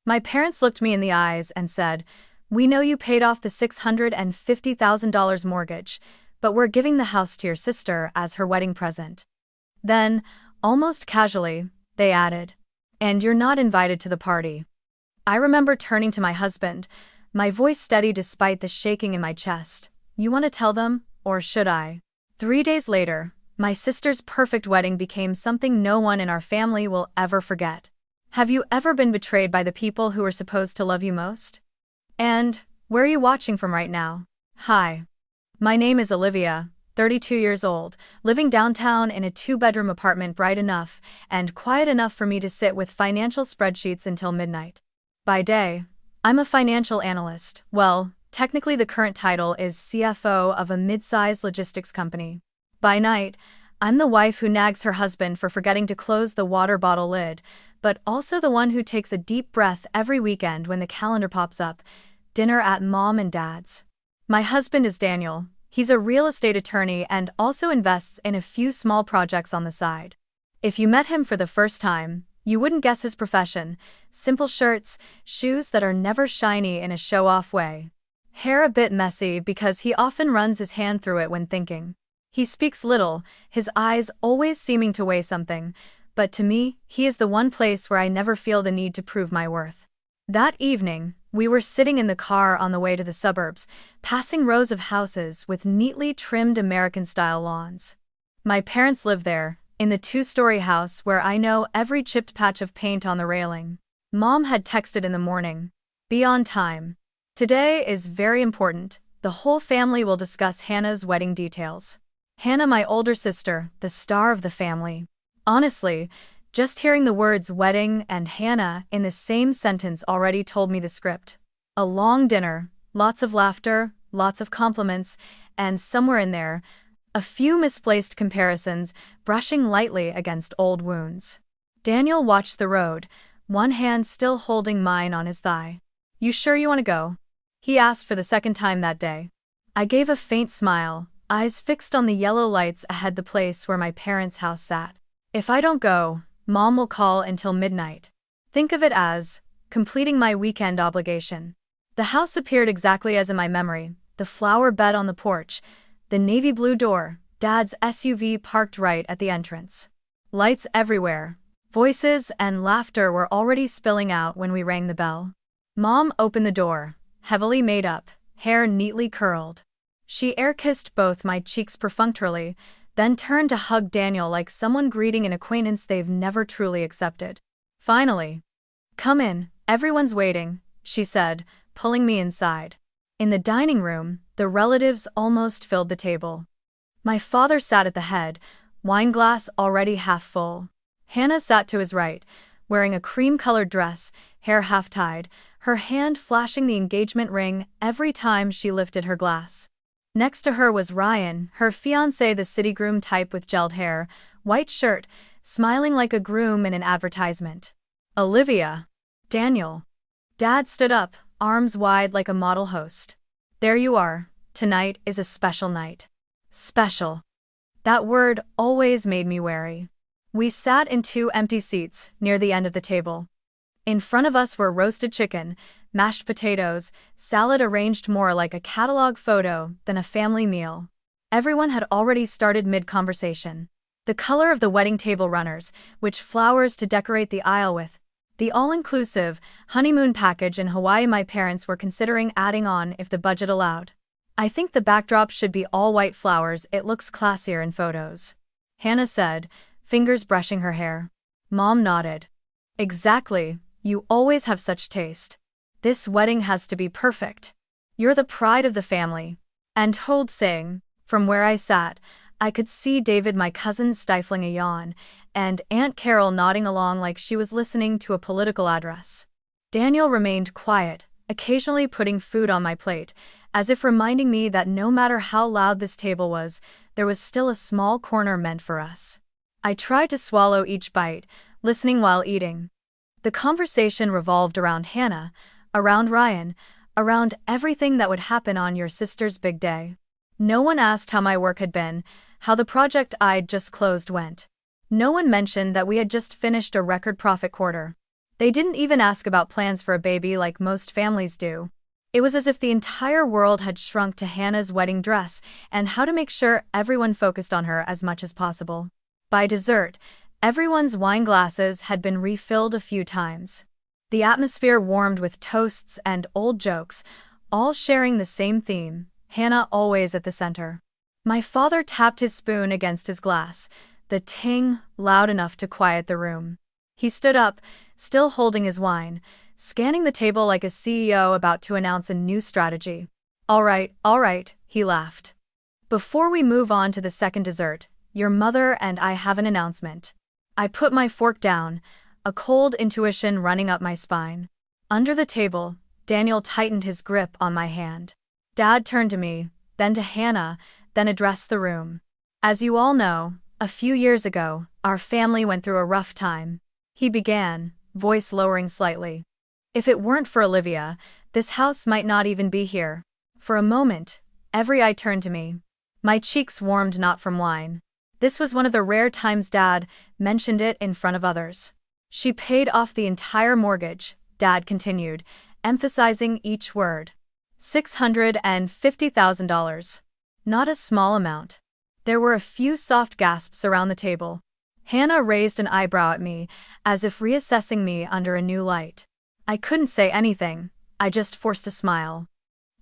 My parents looked me in the eyes and said, "We know you paid off the $650,000 mortgage, but we're giving the house to your sister as her wedding present." Then, almost casually, they added, "And you're not invited to the party." I remember turning to my husband, my voice steady despite the shaking in my chest. "You want to tell them, or should I?" 3 days later, my sister's perfect wedding became something no one in our family will ever forget. Have you ever been betrayed by the people who were supposed to love you most? And where are you watching from right now? Hi. My name is Olivia, 32 years old, living downtown in a 2-bedroom apartment bright enough and quiet enough for me to sit with financial spreadsheets until midnight. By day, I'm a financial analyst. Well, technically the current title is CFO of a mid-sized logistics company. By night, I'm the wife who nags her husband for forgetting to close the water bottle lid, but also the one who takes a deep breath every weekend when the calendar pops up, dinner at mom and dad's. My husband is Daniel. He's a real estate attorney and also invests in a few small projects on the side. If you met him for the first time, you wouldn't guess his profession: simple shirts, shoes that are never shiny in a show-off way. Hair a bit messy because he often runs his hand through it when thinking. He speaks little, his eyes always seeming to weigh something, but to me, he is the one place where I never feel the need to prove my worth. That evening, we were sitting in the car on the way to the suburbs, passing rows of houses with neatly trimmed American-style lawns. My parents live there, in the 2-story house where I know every chipped patch of paint on the railing. Mom had texted in the morning, "Be on time. Today is very important. The whole family will discuss Hannah's wedding details." Hannah, my older sister, the star of the family. Honestly, just hearing the words wedding and Hannah in the same sentence already told me the script. A long dinner, lots of laughter, lots of compliments, and somewhere in there, a few misplaced comparisons brushing lightly against old wounds. Daniel watched the road, one hand still holding mine on his thigh. "You sure you want to go?" he asked for the second time that day. I gave a faint smile, eyes fixed on the yellow lights ahead, the place where my parents' house sat. "If I don't go, Mom will call until midnight. Think of it as completing my weekend obligation." The house appeared exactly as in my memory: the flower bed on the porch, the navy blue door, Dad's SUV parked right at the entrance. Lights everywhere. Voices and laughter were already spilling out when we rang the bell. Mom opened the door, heavily made up, hair neatly curled. She air-kissed both my cheeks perfunctorily, then turned to hug Daniel like someone greeting an acquaintance they've never truly accepted. Finally, "Come in, everyone's waiting," she said, pulling me inside. In the dining room, the relatives almost filled the table. My father sat at the head, wine glass already half full. Hannah sat to his right, wearing a cream-colored dress, hair half-tied, her hand flashing the engagement ring every time she lifted her glass. Next to her was Ryan, her fiancé, the city groom type with gelled hair, white shirt, smiling like a groom in an advertisement. "Olivia." "Daniel." Dad stood up, arms wide like a model host. "There you are. Tonight is a special night." Special. That word always made me wary. We sat in 2 empty seats near the end of the table. In front of us were roasted chicken, mashed potatoes, salad arranged more like a catalog photo than a family meal. Everyone had already started mid-conversation. The color of the wedding table runners, which flowers to decorate the aisle with, the all-inclusive honeymoon package in Hawaii my parents were considering adding on if the budget allowed. "I think the backdrop should be all white flowers, it looks classier in photos," Hannah said, fingers brushing her hair. Mom nodded. "Exactly, you always have such taste. This wedding has to be perfect. You're the pride of the family." Untold saying. From where I sat, I could see David, my cousin, stifling a yawn, and Aunt Carol nodding along like she was listening to a political address. Daniel remained quiet, occasionally putting food on my plate, as if reminding me that no matter how loud this table was, there was still a small corner meant for us. I tried to swallow each bite, listening while eating. The conversation revolved around Hannah, around Ryan, around everything that would happen on your sister's big day. No one asked how my work had been, how the project I'd just closed went. No one mentioned that we had just finished a record profit quarter. They didn't even ask about plans for a baby like most families do. It was as if the entire world had shrunk to Hannah's wedding dress and how to make sure everyone focused on her as much as possible. By dessert, everyone's wine glasses had been refilled a few times. The atmosphere warmed with toasts and old jokes, all sharing the same theme, Hannah always at the center. My father tapped his spoon against his glass, the ting loud enough to quiet the room. He stood up, still holding his wine, scanning the table like a CEO about to announce a new strategy. All right, he laughed. Before we move on to the second dessert, your mother and I have an announcement. I put my fork down, a cold intuition running up my spine. Under the table, Daniel tightened his grip on my hand. Dad turned to me, then to Hannah, then addressed the room. As you all know, a few years ago, our family went through a rough time. He began, voice lowering slightly. If it weren't for Olivia, this house might not even be here. For a moment, every eye turned to me. My cheeks warmed not from wine. This was one of the rare times Dad mentioned it in front of others. She paid off the entire mortgage, Dad continued, emphasizing each word. $650,000. Not a small amount. There were a few soft gasps around the table. Hannah raised an eyebrow at me, as if reassessing me under a new light. I couldn't say anything, I just forced a smile.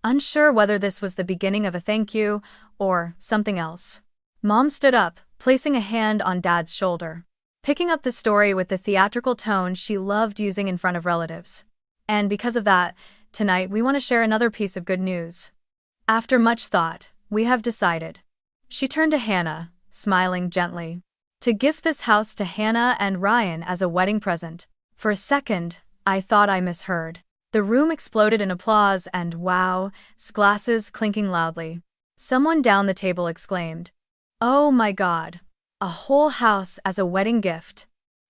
Unsure whether this was the beginning of a thank you, or something else. Mom stood up, placing a hand on Dad's shoulder, picking up the story with the theatrical tone she loved using in front of relatives. And because of that, tonight we want to share another piece of good news. After much thought, we have decided. She turned to Hannah, smiling gently. To gift this house to Hannah and Ryan as a wedding present. For a second, I thought I misheard. The room exploded in applause and wow, glasses clinking loudly. Someone down the table exclaimed, "Oh my God! A whole house as a wedding gift."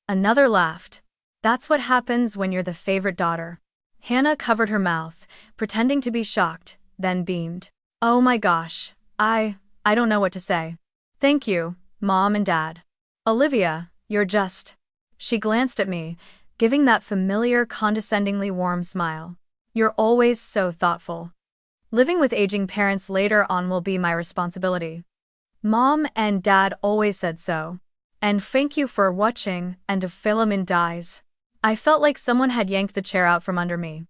Another laughed. That's what happens when you're the favorite daughter. Hannah covered her mouth, pretending to be shocked, then beamed. Oh my gosh, I don't know what to say. Thank you, Mom and Dad. Olivia, you're just... She glanced at me, giving that familiar condescendingly warm smile. You're always so thoughtful. Living with aging parents later on will be my responsibility. Mom and Dad always said so. And thank you for watching, and a filament dies. I felt like someone had yanked the chair out from under me.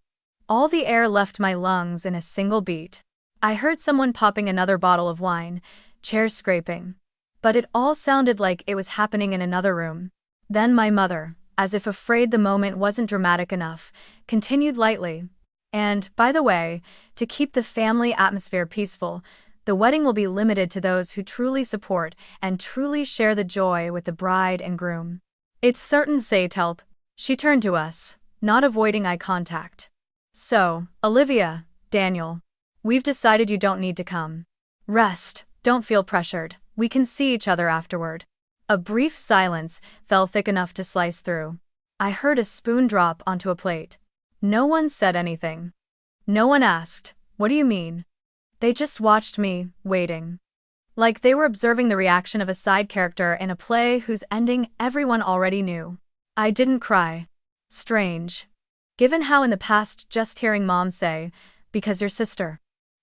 All the air left my lungs in a single beat. I heard someone popping another bottle of wine, chairs scraping. But it all sounded like it was happening in another room. Then my mother, as if afraid the moment wasn't dramatic enough, continued lightly. And, by the way, to keep the family atmosphere peaceful, the wedding will be limited to those who truly support and truly share the joy with the bride and groom. It's certain say help. She turned to us, not avoiding eye contact. So, Olivia, Daniel, we've decided you don't need to come. Rest, don't feel pressured, we can see each other afterward. A brief silence fell thick enough to slice through. I heard a spoon drop onto a plate. No one said anything. No one asked, "What do you mean?" They just watched me, waiting. Like they were observing the reaction of a side character in a play whose ending everyone already knew. I didn't cry. Strange. Given how in the past just hearing Mom say, "Because your sister,"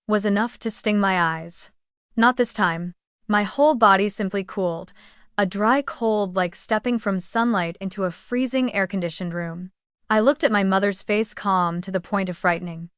was enough to sting my eyes. Not this time. My whole body simply cooled, a dry cold like stepping from sunlight into a freezing air-conditioned room. I looked at my mother's face, calm to the point of frightening.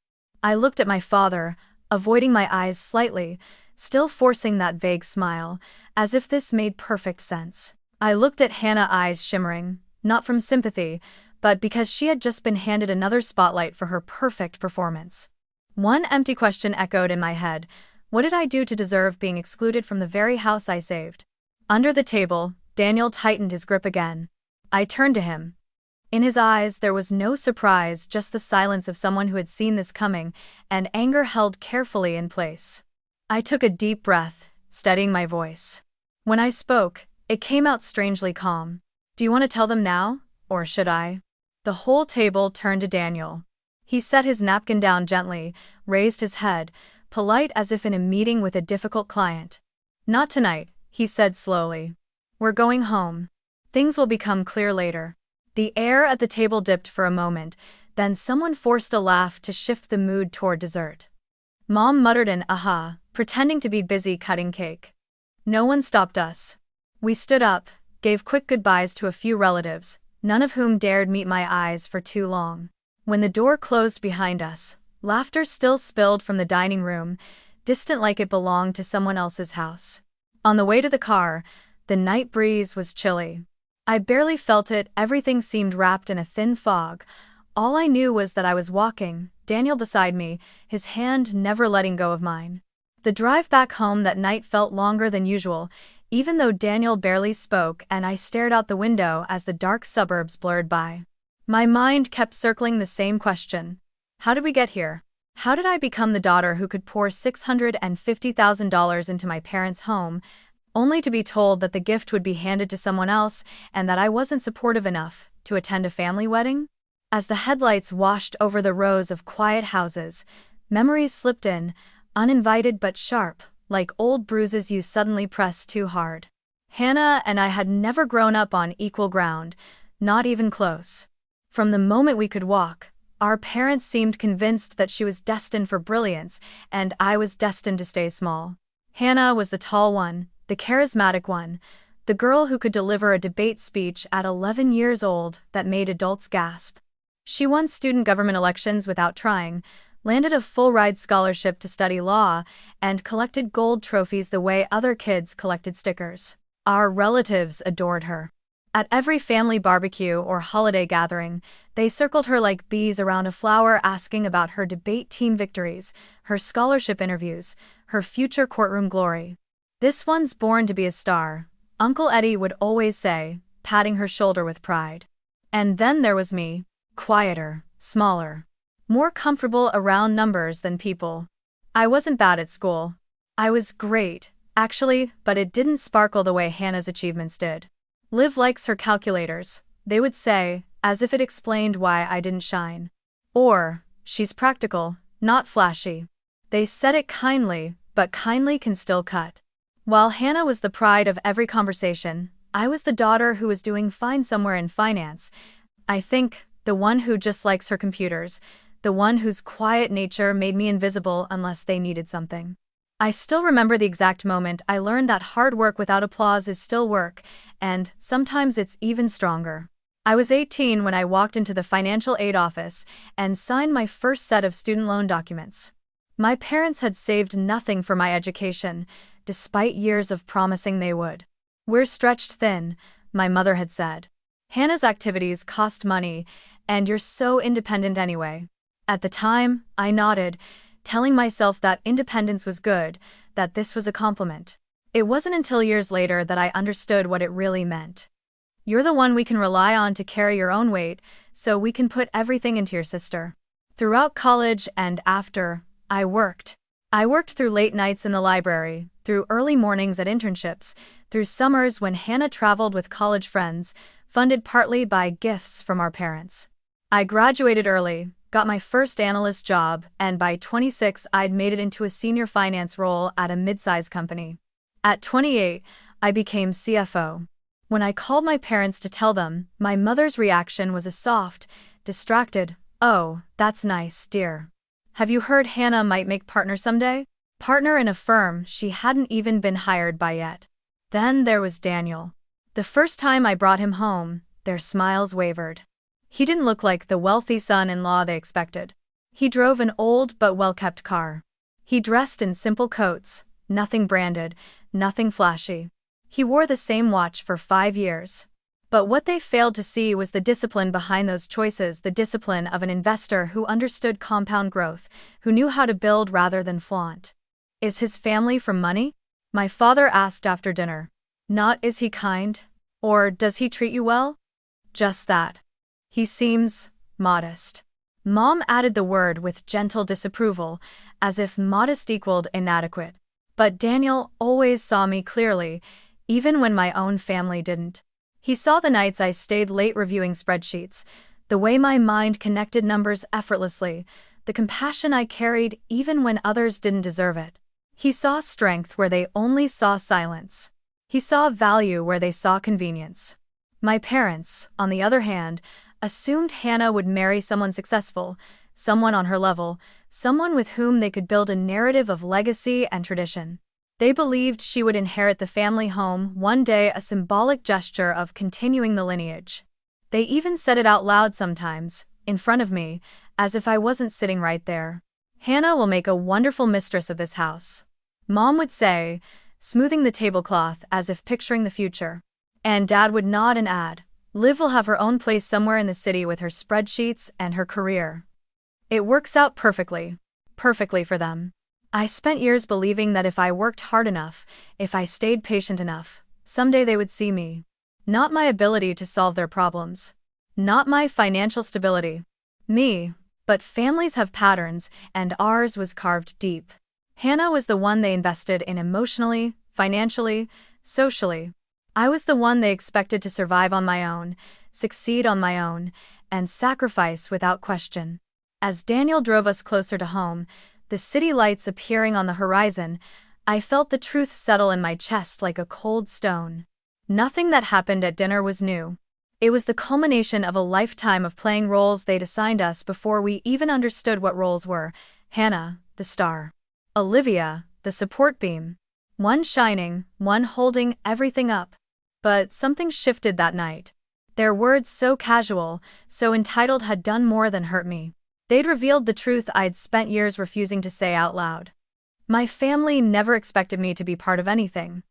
I looked at my father, avoiding my eyes slightly, still forcing that vague smile, as if this made perfect sense. I looked at Hannah, eyes shimmering, not from sympathy, but because she had just been handed another spotlight for her perfect performance. One empty question echoed in my head. What did I do to deserve being excluded from the very house I saved? Under the table, Daniel tightened his grip again. I turned to him. In his eyes there was no surprise, just the silence of someone who had seen this coming, and anger held carefully in place. I took a deep breath, steadying my voice. When I spoke, it came out strangely calm. Do you want to tell them now, or should I? The whole table turned to Daniel. He set his napkin down gently, raised his head, polite as if in a meeting with a difficult client. Not tonight, he said slowly. We're going home. Things will become clear later. The air at the table dipped for a moment, then someone forced a laugh to shift the mood toward dessert. Mom muttered an aha, pretending to be busy cutting cake. No one stopped us. We stood up, gave quick goodbyes to a few relatives, none of whom dared meet my eyes for too long. When the door closed behind us, laughter still spilled from the dining room, distant like it belonged to someone else's house. On the way to the car, the night breeze was chilly. I barely felt it, everything seemed wrapped in a thin fog. All I knew was that I was walking, Daniel beside me, his hand never letting go of mine. The drive back home that night felt longer than usual, even though Daniel barely spoke and I stared out the window as the dark suburbs blurred by. My mind kept circling the same question. How did we get here? How did I become the daughter who could pour $650,000 into my parents' home, only to be told that the gift would be handed to someone else and that I wasn't supportive enough to attend a family wedding? As the headlights washed over the rows of quiet houses, memories slipped in, uninvited but sharp, like old bruises you suddenly press too hard. Hannah and I had never grown up on equal ground, not even close. From the moment we could walk, our parents seemed convinced that she was destined for brilliance and I was destined to stay small. Hannah was the tall one, the charismatic one, the girl who could deliver a debate speech at 11 years old that made adults gasp. She won student government elections without trying, landed a full-ride scholarship to study law, and collected gold trophies the way other kids collected stickers. Our relatives adored her. At every family barbecue or holiday gathering, they circled her like bees around a flower, asking about her debate team victories, her scholarship interviews, her future courtroom glory. "This one's born to be a star," Uncle Eddie would always say, patting her shoulder with pride. And then there was me, quieter, smaller, more comfortable around numbers than people. I wasn't bad at school. I was great, actually, but it didn't sparkle the way Hannah's achievements did. "Liv likes her calculators," they would say, as if it explained why I didn't shine. Or, "She's practical, not flashy." They said it kindly, but kindly can still cut. While Hannah was the pride of every conversation, I was the daughter who was doing fine somewhere in finance. I think, the one who just likes her computers, the one whose quiet nature made me invisible unless they needed something. I still remember the exact moment I learned that hard work without applause is still work, and sometimes it's even stronger. I was 18 when I walked into the financial aid office and signed my first set of student loan documents. My parents had saved nothing for my education, despite years of promising they would. "We're stretched thin," my mother had said. "Hannah's activities cost money, and you're so independent anyway." At the time, I nodded, telling myself that independence was good, that this was a compliment. It wasn't until years later that I understood what it really meant. "You're the one we can rely on to carry your own weight, so we can put everything into your sister." Throughout college and after, I worked. I worked through late nights in the library, through early mornings at internships, through summers when Hannah traveled with college friends, funded partly by gifts from our parents. I graduated early, got my first analyst job, and by 26 I'd made it into a senior finance role at a mid-size company. At 28, I became CFO. When I called my parents to tell them, my mother's reaction was a soft, distracted, "Oh, that's nice, dear. Have you heard Hannah might make partner someday?" Partner in a firm she hadn't even been hired by yet. Then there was Daniel. The first time I brought him home, their smiles wavered. He didn't look like the wealthy son-in-law they expected. He drove an old but well-kept car. He dressed in simple coats, nothing branded, nothing flashy. He wore the same watch for 5 years. But what they failed to see was the discipline behind those choices, the discipline of an investor who understood compound growth, who knew how to build rather than flaunt. "Is his family from money?" my father asked after dinner. "Not is he kind? Or does he treat you well?" "Just that. He seems modest." Mom added the word with gentle disapproval, as if modest equaled inadequate. But Daniel always saw me clearly, even when my own family didn't. He saw the nights I stayed late reviewing spreadsheets, the way my mind connected numbers effortlessly, the compassion I carried even when others didn't deserve it. He saw strength where they only saw silence. He saw value where they saw convenience. My parents, on the other hand, assumed Hannah would marry someone successful, someone on her level, someone with whom they could build a narrative of legacy and tradition. They believed she would inherit the family home one day, a symbolic gesture of continuing the lineage. They even said it out loud sometimes, in front of me, as if I wasn't sitting right there. Hannah will make a wonderful mistress of this house, Mom would say, smoothing the tablecloth as if picturing the future. And Dad would nod and add, Liv will have her own place somewhere in the city with her spreadsheets and her career. It works out perfectly. Perfectly for them. I spent years believing that if I worked hard enough, if I stayed patient enough, someday they would see me. Not my ability to solve their problems. Not my financial stability. Me. But families have patterns, and ours was carved deep. Hannah was the one they invested in emotionally, financially, socially. I was the one they expected to survive on my own, succeed on my own, and sacrifice without question. As Daniel drove us closer to home, the city lights appearing on the horizon, I felt the truth settle in my chest like a cold stone. Nothing that happened at dinner was new. It was the culmination of a lifetime of playing roles they'd assigned us before we even understood what roles were. Hannah, the star. Olivia, the support beam. One shining, one holding everything up. But something shifted that night. Their words, so casual, so entitled, had done more than hurt me. They'd revealed the truth I'd spent years refusing to say out loud. My family never expected me to be part of anything.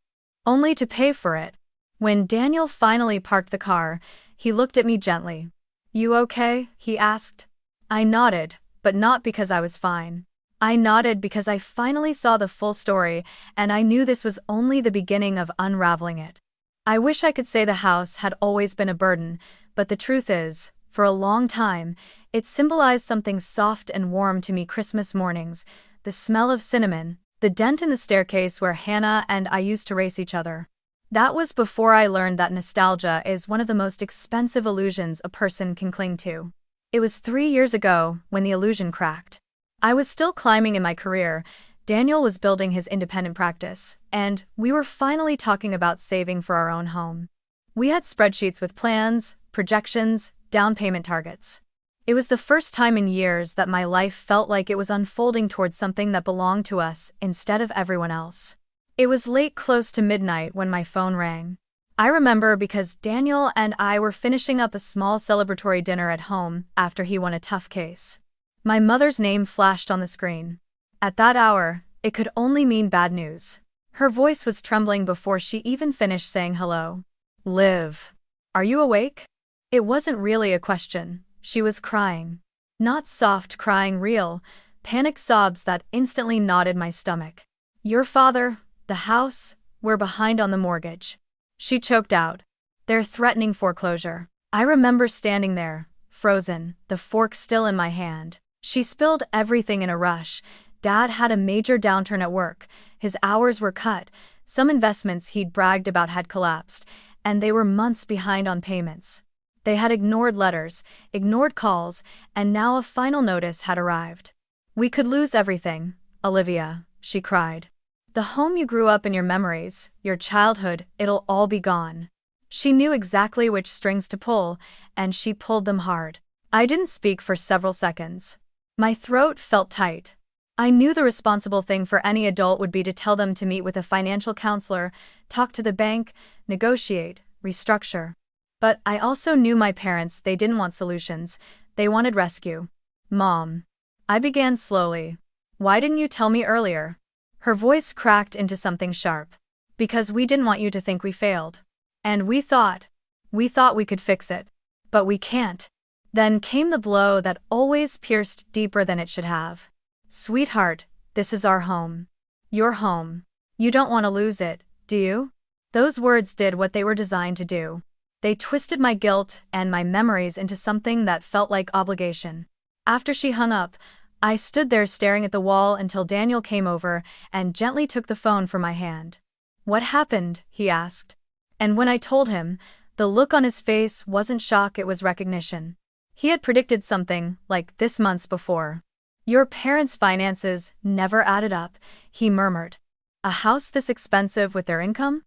Only to pay for it. When Daniel finally parked the car, he looked at me gently. You okay? He asked. I nodded, but not because I was fine. I nodded because I finally saw the full story, and I knew this was only the beginning of unraveling it. I wish I could say the house had always been a burden, but the truth is, for a long time, it symbolized something soft and warm to me. Christmas mornings, the smell of cinnamon, the dent in the staircase where Hannah and I used to race each other. That was before I learned that nostalgia is one of the most expensive illusions a person can cling to. It was 3 years ago when the illusion cracked. I was still climbing in my career, Daniel was building his independent practice, and we were finally talking about saving for our own home. We had spreadsheets with plans, projections, down payment targets. It was the first time in years that my life felt like it was unfolding towards something that belonged to us instead of everyone else. It was late, close to midnight, when my phone rang. I remember because Daniel and I were finishing up a small celebratory dinner at home after he won a tough case. My mother's name flashed on the screen. At that hour, it could only mean bad news. Her voice was trembling before she even finished saying hello. Liv. Are you awake? It wasn't really a question. She was crying. Not soft crying, real, panicked sobs that instantly knotted my stomach. Your father, the house, we're behind on the mortgage. She choked out. They're threatening foreclosure. I remember standing there, frozen, the fork still in my hand. She spilled everything in a rush. Dad had a major downturn at work. His hours were cut. Some investments he'd bragged about had collapsed, and they were months behind on payments. They had ignored letters, ignored calls, and now a final notice had arrived. We could lose everything, Olivia, she cried. The home you grew up in, your memories, your childhood, it'll all be gone. She knew exactly which strings to pull, and she pulled them hard. I didn't speak for several seconds. My throat felt tight. I knew the responsible thing for any adult would be to tell them to meet with a financial counselor, talk to the bank, negotiate, restructure. But I also knew my parents, they didn't want solutions, they wanted rescue. Mom. I began slowly. Why didn't you tell me earlier? Her voice cracked into something sharp. Because we didn't want you to think we failed. And we thought we could fix it. But we can't. Then came the blow that always pierced deeper than it should have. Sweetheart, this is our home. Your home. You don't want to lose it, do you? Those words did what they were designed to do. They twisted my guilt and my memories into something that felt like obligation. After she hung up, I stood there staring at the wall until Daniel came over and gently took the phone from my hand. What happened? He asked. And when I told him, the look on his face wasn't shock, it was recognition. He had predicted something like this months before. Your parents' finances never added up, he murmured. A house this expensive with their income?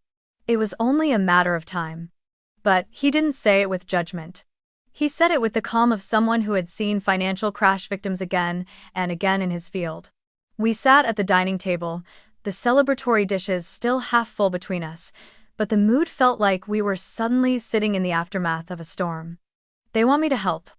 It was only a matter of time. But he didn't say it with judgment. He said it with the calm of someone who had seen financial crash victims again and again in his field. We sat at the dining table, the celebratory dishes still half full between us, but the mood felt like we were suddenly sitting in the aftermath of a storm. "They want me to help,"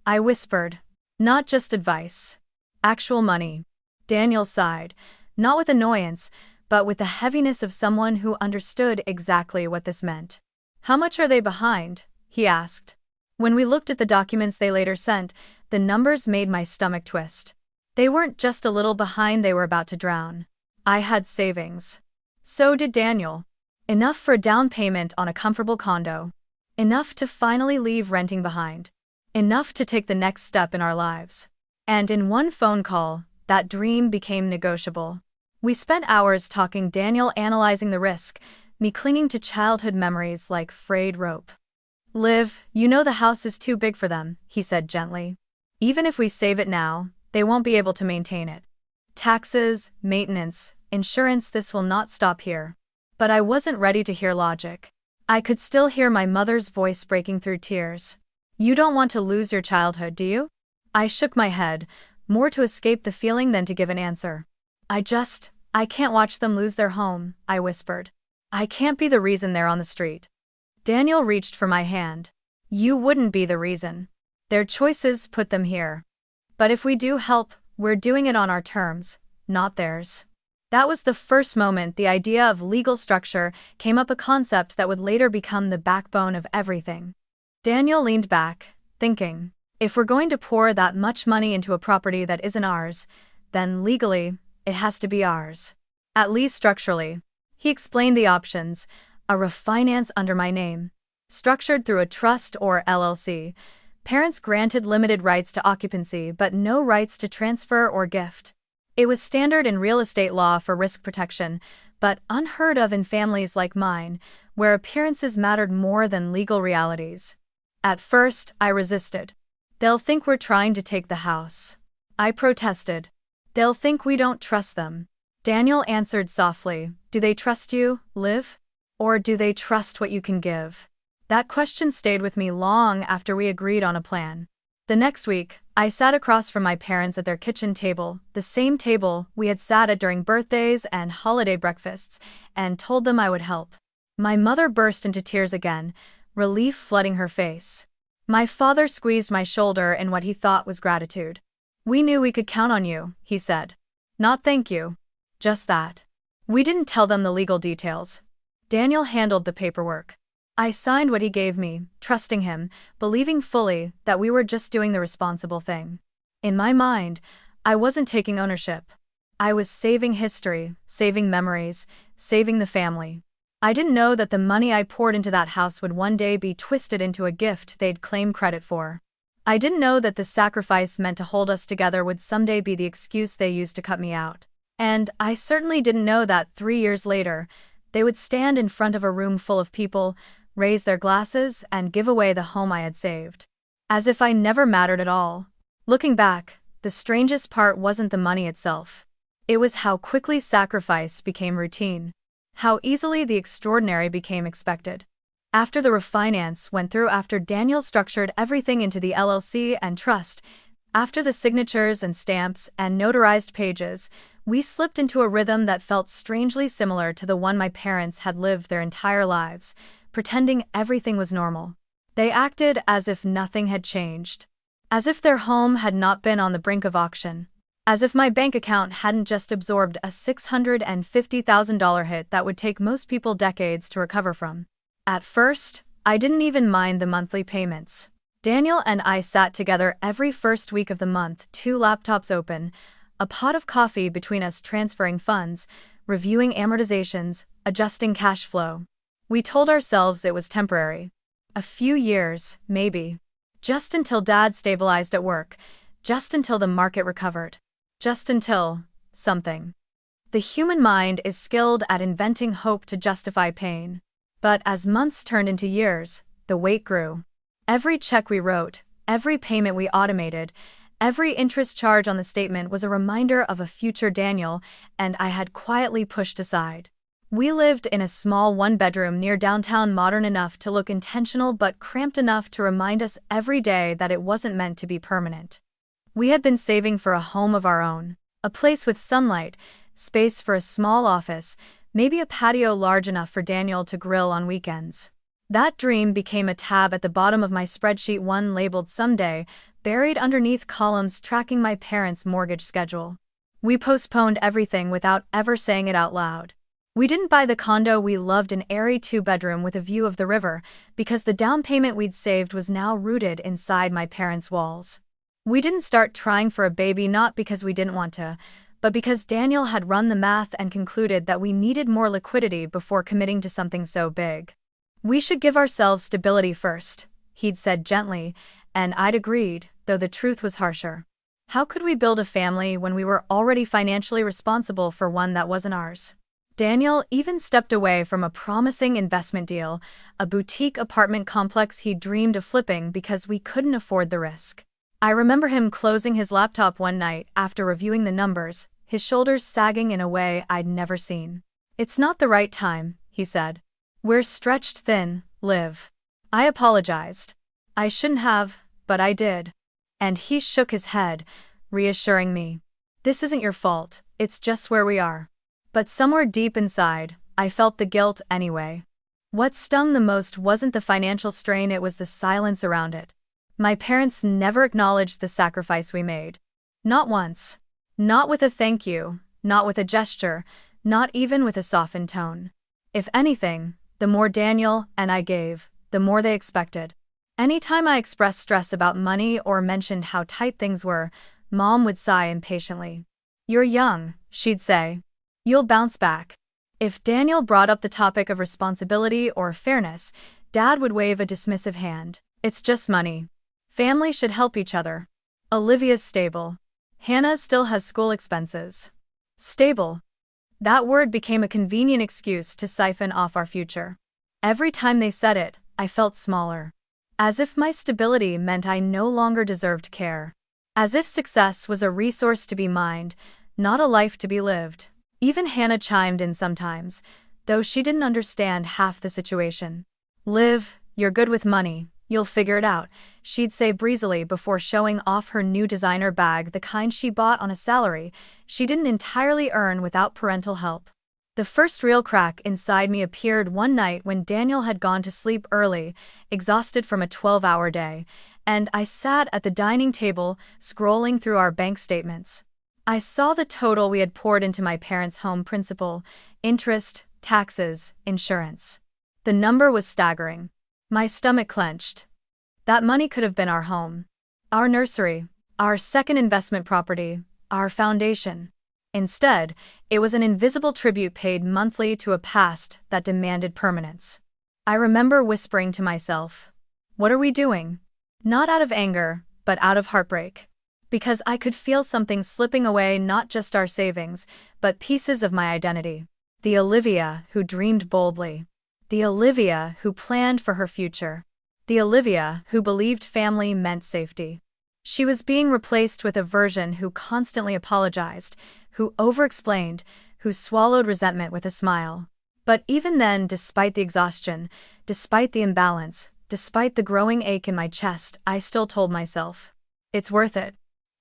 I whispered. "Not just advice. Actual money." Daniel sighed, not with annoyance, but with the heaviness of someone who understood exactly what this meant. "How much are they behind?" he asked. When we looked at the documents they later sent, the numbers made my stomach twist. They weren't just a little behind, they were about to drown. I had savings. So did Daniel. Enough for a down payment on a comfortable condo. Enough to finally leave renting behind. Enough to take the next step in our lives. And in one phone call, that dream became negotiable. We spent hours talking, Daniel analyzing the risk, me clinging to childhood memories like frayed rope. "Liv, you know the house is too big for them," he said gently. "Even if we save it now, they won't be able to maintain it. Taxes, maintenance, insurance, this will not stop here." But I wasn't ready to hear logic. I could still hear my mother's voice breaking through tears. "You don't want to lose your childhood, do you?" I shook my head, more to escape the feeling than to give an answer. I can't watch them lose their home," I whispered. "I can't be the reason they're on the street." Daniel reached for my hand. "You wouldn't be the reason. Their choices put them here. But if we do help, we're doing it on our terms, not theirs." That was the first moment the idea of legal structure came up, a concept that would later become the backbone of everything. Daniel leaned back, thinking, if we're going to pour that much money into a property that isn't ours, then legally, it has to be ours. At least structurally. He explained the options: a refinance under my name, structured through a trust or LLC. Parents granted limited rights to occupancy but no rights to transfer or gift. It was standard in real estate law for risk protection, but unheard of in families like mine, where appearances mattered more than legal realities. At first, I resisted. "They'll think we're trying to take the house," I protested. "They'll think we don't trust them." Daniel answered softly, "Do they trust you, Liv? Or do they trust what you can give?" That question stayed with me long after we agreed on a plan. The next week, I sat across from my parents at their kitchen table, the same table we had sat at during birthdays and holiday breakfasts, and told them I would help. My mother burst into tears again, relief flooding her face. My father squeezed my shoulder in what he thought was gratitude. "We knew we could count on you," he said. "Not thank you. Just that." We didn't tell them the legal details. Daniel handled the paperwork. I signed what he gave me, trusting him, believing fully that we were just doing the responsible thing. In my mind, I wasn't taking ownership. I was saving history, saving memories, saving the family. I didn't know that the money I poured into that house would one day be twisted into a gift they'd claim credit for. I didn't know that the sacrifice meant to hold us together would someday be the excuse they used to cut me out. And I certainly didn't know that 3 years later, they would stand in front of a room full of people, raise their glasses, and give away the home I had saved. As if I never mattered at all. Looking back, the strangest part wasn't the money itself. It was how quickly sacrifice became routine. How easily the extraordinary became expected. After the refinance went through, after Daniel structured everything into the LLC and trust, after the signatures and stamps and notarized pages, we slipped into a rhythm that felt strangely similar to the one my parents had lived their entire lives, pretending everything was normal. They acted as if nothing had changed. As if their home had not been on the brink of auction. As if my bank account hadn't just absorbed a $650,000 hit that would take most people decades to recover from. At first, I didn't even mind the monthly payments. Daniel and I sat together every first week of the month, 2 laptops open, a pot of coffee between us, transferring funds, reviewing amortizations, adjusting cash flow. We told ourselves it was temporary. A few years, maybe. Just until Dad stabilized at work. Just until the market recovered. Just until something. The human mind is skilled at inventing hope to justify pain. But as months turned into years, the weight grew. Every check we wrote, every payment we automated, every interest charge on the statement was a reminder of a future Daniel, and I had quietly pushed aside. We lived in a small one-bedroom near downtown, modern enough to look intentional but cramped enough to remind us every day that it wasn't meant to be permanent. We had been saving for a home of our own, a place with sunlight, space for a small office, maybe a patio large enough for Daniel to grill on weekends. That dream became a tab at the bottom of my spreadsheet, one labeled someday, buried underneath columns tracking my parents' mortgage schedule. We postponed everything without ever saying it out loud. We didn't buy the condo we loved, an airy two-bedroom with a view of the river, because the down payment we'd saved was now rooted inside my parents' walls. We didn't start trying for a baby, not because we didn't want to, but because Daniel had run the math and concluded that we needed more liquidity before committing to something so big. We should give ourselves stability first, he'd said gently, and I'd agreed, though the truth was harsher. How could we build a family when we were already financially responsible for one that wasn't ours? Daniel even stepped away from a promising investment deal, a boutique apartment complex he dreamed of flipping, because we couldn't afford the risk. I remember him closing his laptop one night after reviewing the numbers, his shoulders sagging in a way I'd never seen. "It's not the right time," he said. "We're stretched thin, Liv." I apologized. "I shouldn't have, but I did." And he shook his head, reassuring me. "This isn't your fault, it's just where we are." But somewhere deep inside, I felt the guilt anyway. What stung the most wasn't the financial strain, it was the silence around it. My parents never acknowledged the sacrifice we made. Not once. Not with a thank you, not with a gesture, not even with a softened tone. If anything, the more Daniel and I gave, the more they expected. Anytime I expressed stress about money or mentioned how tight things were, Mom would sigh impatiently. "You're young," she'd say. "You'll bounce back." If Daniel brought up the topic of responsibility or fairness, Dad would wave a dismissive hand. "It's just money. Family should help each other. Olivia's stable. Hannah still has school expenses." Stable. That word became a convenient excuse to siphon off our future. Every time they said it, I felt smaller. As if my stability meant I no longer deserved care. As if success was a resource to be mined, not a life to be lived. Even Hannah chimed in sometimes, though she didn't understand half the situation. "Liv, you're good with money, you'll figure it out," she'd say breezily before showing off her new designer bag, the kind she bought on a salary she didn't entirely earn without parental help. The first real crack inside me appeared one night when Daniel had gone to sleep early, exhausted from a 12-hour day, and I sat at the dining table, scrolling through our bank statements. I saw the total we had poured into my parents' home: principal, interest, taxes, insurance. The number was staggering. My stomach clenched. That money could have been our home, our nursery, our second investment property, our foundation. Instead, it was an invisible tribute paid monthly to a past that demanded permanence. I remember whispering to myself, "What are we doing?" Not out of anger, but out of heartbreak. Because I could feel something slipping away, not just our savings, but pieces of my identity. The Olivia who dreamed boldly. The Olivia who planned for her future. The Olivia who believed family meant safety. She was being replaced with a version who constantly apologized, who over-explained, who swallowed resentment with a smile. But even then, despite the exhaustion, despite the imbalance, despite the growing ache in my chest, I still told myself, "It's worth it.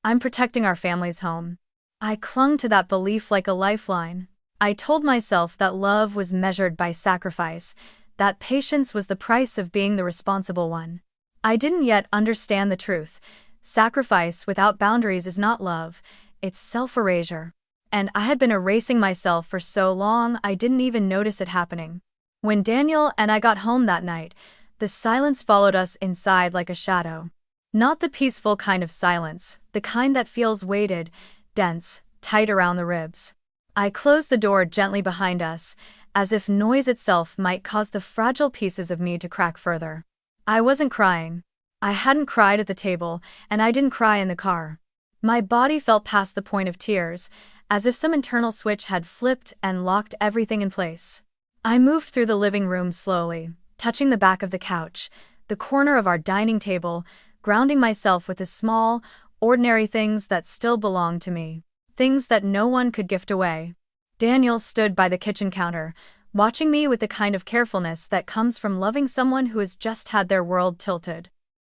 I'm protecting our family's home." I clung to that belief like a lifeline. I told myself that love was measured by sacrifice, that patience was the price of being the responsible one. I didn't yet understand the truth. Sacrifice without boundaries is not love, it's self-erasure. And I had been erasing myself for so long I didn't even notice it happening. When Daniel and I got home that night, the silence followed us inside like a shadow. Not the peaceful kind of silence, the kind that feels weighted, dense, tight around the ribs. I closed the door gently behind us, as if noise itself might cause the fragile pieces of me to crack further. I wasn't crying. I hadn't cried at the table, and I didn't cry in the car. My body felt past the point of tears, as if some internal switch had flipped and locked everything in place. I moved through the living room slowly, touching the back of the couch, the corner of our dining table, grounding myself with the small, ordinary things that still belonged to me. Things that no one could gift away. Daniel stood by the kitchen counter, watching me with the kind of carefulness that comes from loving someone who has just had their world tilted.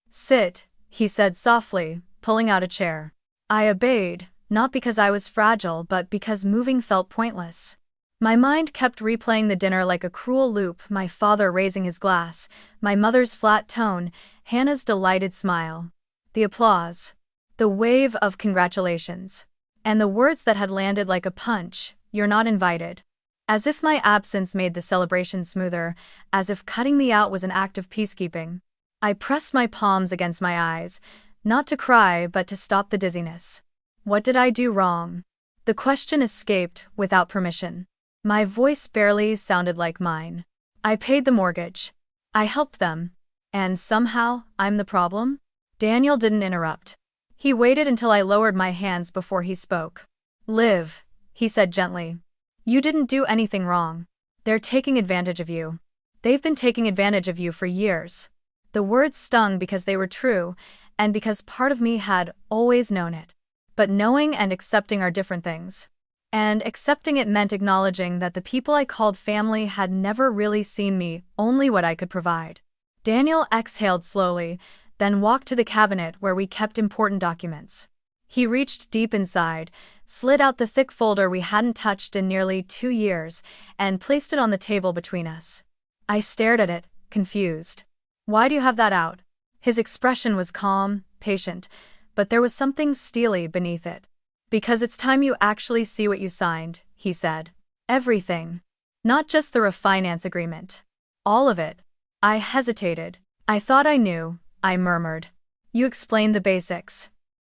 "Sit," he said softly, pulling out a chair. I obeyed, not because I was fragile but because moving felt pointless. My mind kept replaying the dinner like a cruel loop, my father raising his glass, my mother's flat tone, Hannah's delighted smile. The applause. The wave of congratulations. And the words that had landed like a punch, "You're not invited." As if my absence made the celebration smoother, as if cutting me out was an act of peacekeeping. I pressed my palms against my eyes, not to cry but to stop the dizziness. What did I do wrong? The question escaped without permission. My voice barely sounded like mine. I paid the mortgage. I helped them. And somehow, I'm the problem? Daniel didn't interrupt. He waited until I lowered my hands before he spoke. "Liv," he said gently. "You didn't do anything wrong. They're taking advantage of you. They've been taking advantage of you for years." The words stung because they were true, and because part of me had always known it. But knowing and accepting are different things. And accepting it meant acknowledging that the people I called family had never really seen me, only what I could provide. Daniel exhaled slowly, then walked to the cabinet where we kept important documents. He reached deep inside, slid out the thick folder we hadn't touched in nearly 2 years, and placed it on the table between us. I stared at it, confused. "Why do you have that out?" His expression was calm, patient, but there was something steely beneath it. "Because it's time you actually see what you signed," he said. "Everything. Not just the refinance agreement. All of it." I hesitated. "I thought I knew," I murmured. "You explained the basics."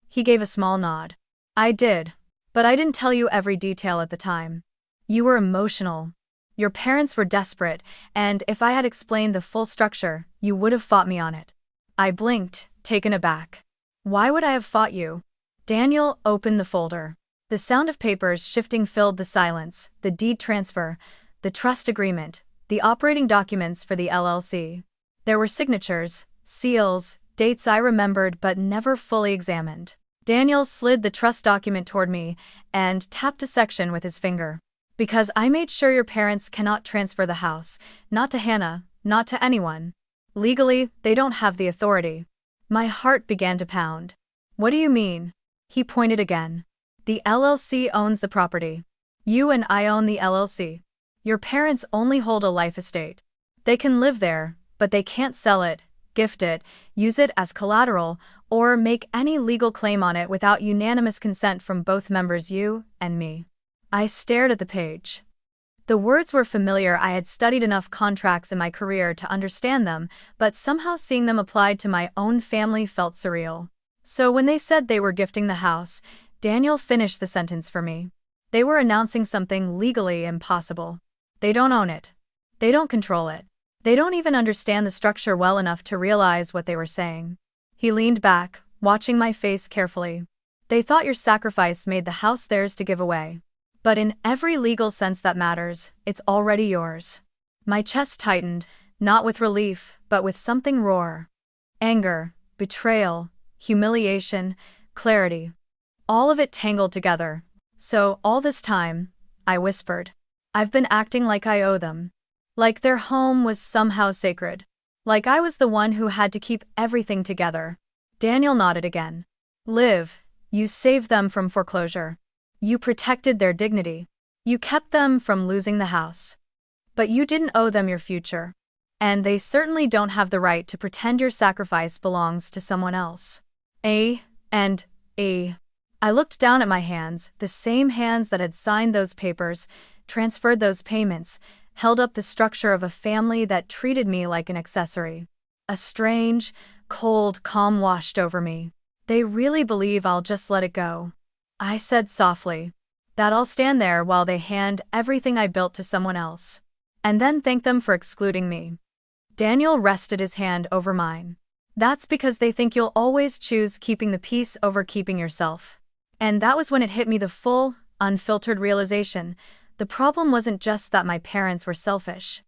He gave a small nod. "I did. But I didn't tell you every detail at the time. You were emotional. Your parents were desperate, and if I had explained the full structure, you would have fought me on it." I blinked, taken aback. "Why would I have fought you?" Daniel opened the folder. The sound of papers shifting filled the silence, the deed transfer, the trust agreement, the operating documents for the LLC. There were signatures, seals, dates I remembered but never fully examined. Daniel slid the trust document toward me and tapped a section with his finger. "Because I made sure your parents cannot transfer the house, not to Hannah, not to anyone. Legally, they don't have the authority." My heart began to pound. "What do you mean?" He pointed again. "The LLC owns the property. You and I own the LLC. Your parents only hold a life estate. They can live there, but they can't sell it, gift it, use it as collateral, or make any legal claim on it without unanimous consent from both members, you and me." I stared at the page. The words were familiar. I had studied enough contracts in my career to understand them, but somehow seeing them applied to my own family felt surreal. So when they said they were gifting the house, Daniel finished the sentence for me. They were announcing something legally impossible. They don't own it. They don't control it. They don't even understand the structure well enough to realize what they were saying. He leaned back, watching my face carefully. "They thought your sacrifice made the house theirs to give away. But in every legal sense that matters, it's already yours." My chest tightened, not with relief, but with something raw. Anger, betrayal, humiliation, clarity. All of it tangled together. "So, all this time," I whispered, "I've been acting like I owe them. Like their home was somehow sacred. Like I was the one who had to keep everything together." Daniel nodded again. "Liv, you saved them from foreclosure. You protected their dignity. You kept them from losing the house. But you didn't owe them your future. And they certainly don't have the right to pretend your sacrifice belongs to someone else." I looked down at my hands, the same hands that had signed those papers, transferred those payments, held up the structure of a family that treated me like an accessory. A strange, cold calm washed over me. "They really believe I'll just let it go," I said softly. "That I'll stand there while they hand everything I built to someone else. And then thank them for excluding me." Daniel rested his hand over mine. "That's because they think you'll always choose keeping the peace over keeping yourself." And that was when it hit me, the full, unfiltered realization. The problem wasn't just that my parents were selfish.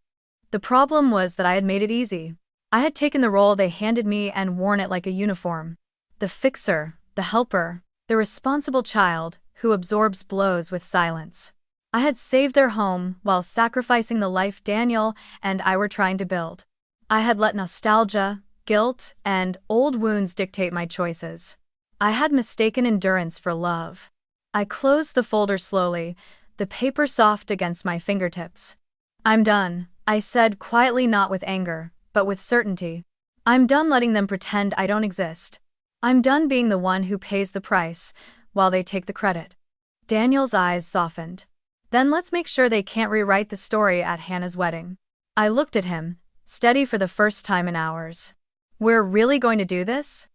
The problem was that I had made it easy. I had taken the role they handed me and worn it like a uniform. The fixer, the helper, the responsible child who absorbs blows with silence. I had saved their home while sacrificing the life Daniel and I were trying to build. I had let nostalgia, guilt, and old wounds dictate my choices. I had mistaken endurance for love. I closed the folder slowly, the paper soft against my fingertips. I'm done, I said quietly, not with anger, but with certainty. I'm done letting them pretend I don't exist. I'm done being the one who pays the price, while they take the credit. Daniel's eyes softened. Then let's make sure they can't rewrite the story at Hannah's wedding. I looked at him, steady for the first time in hours. We're really going to do this?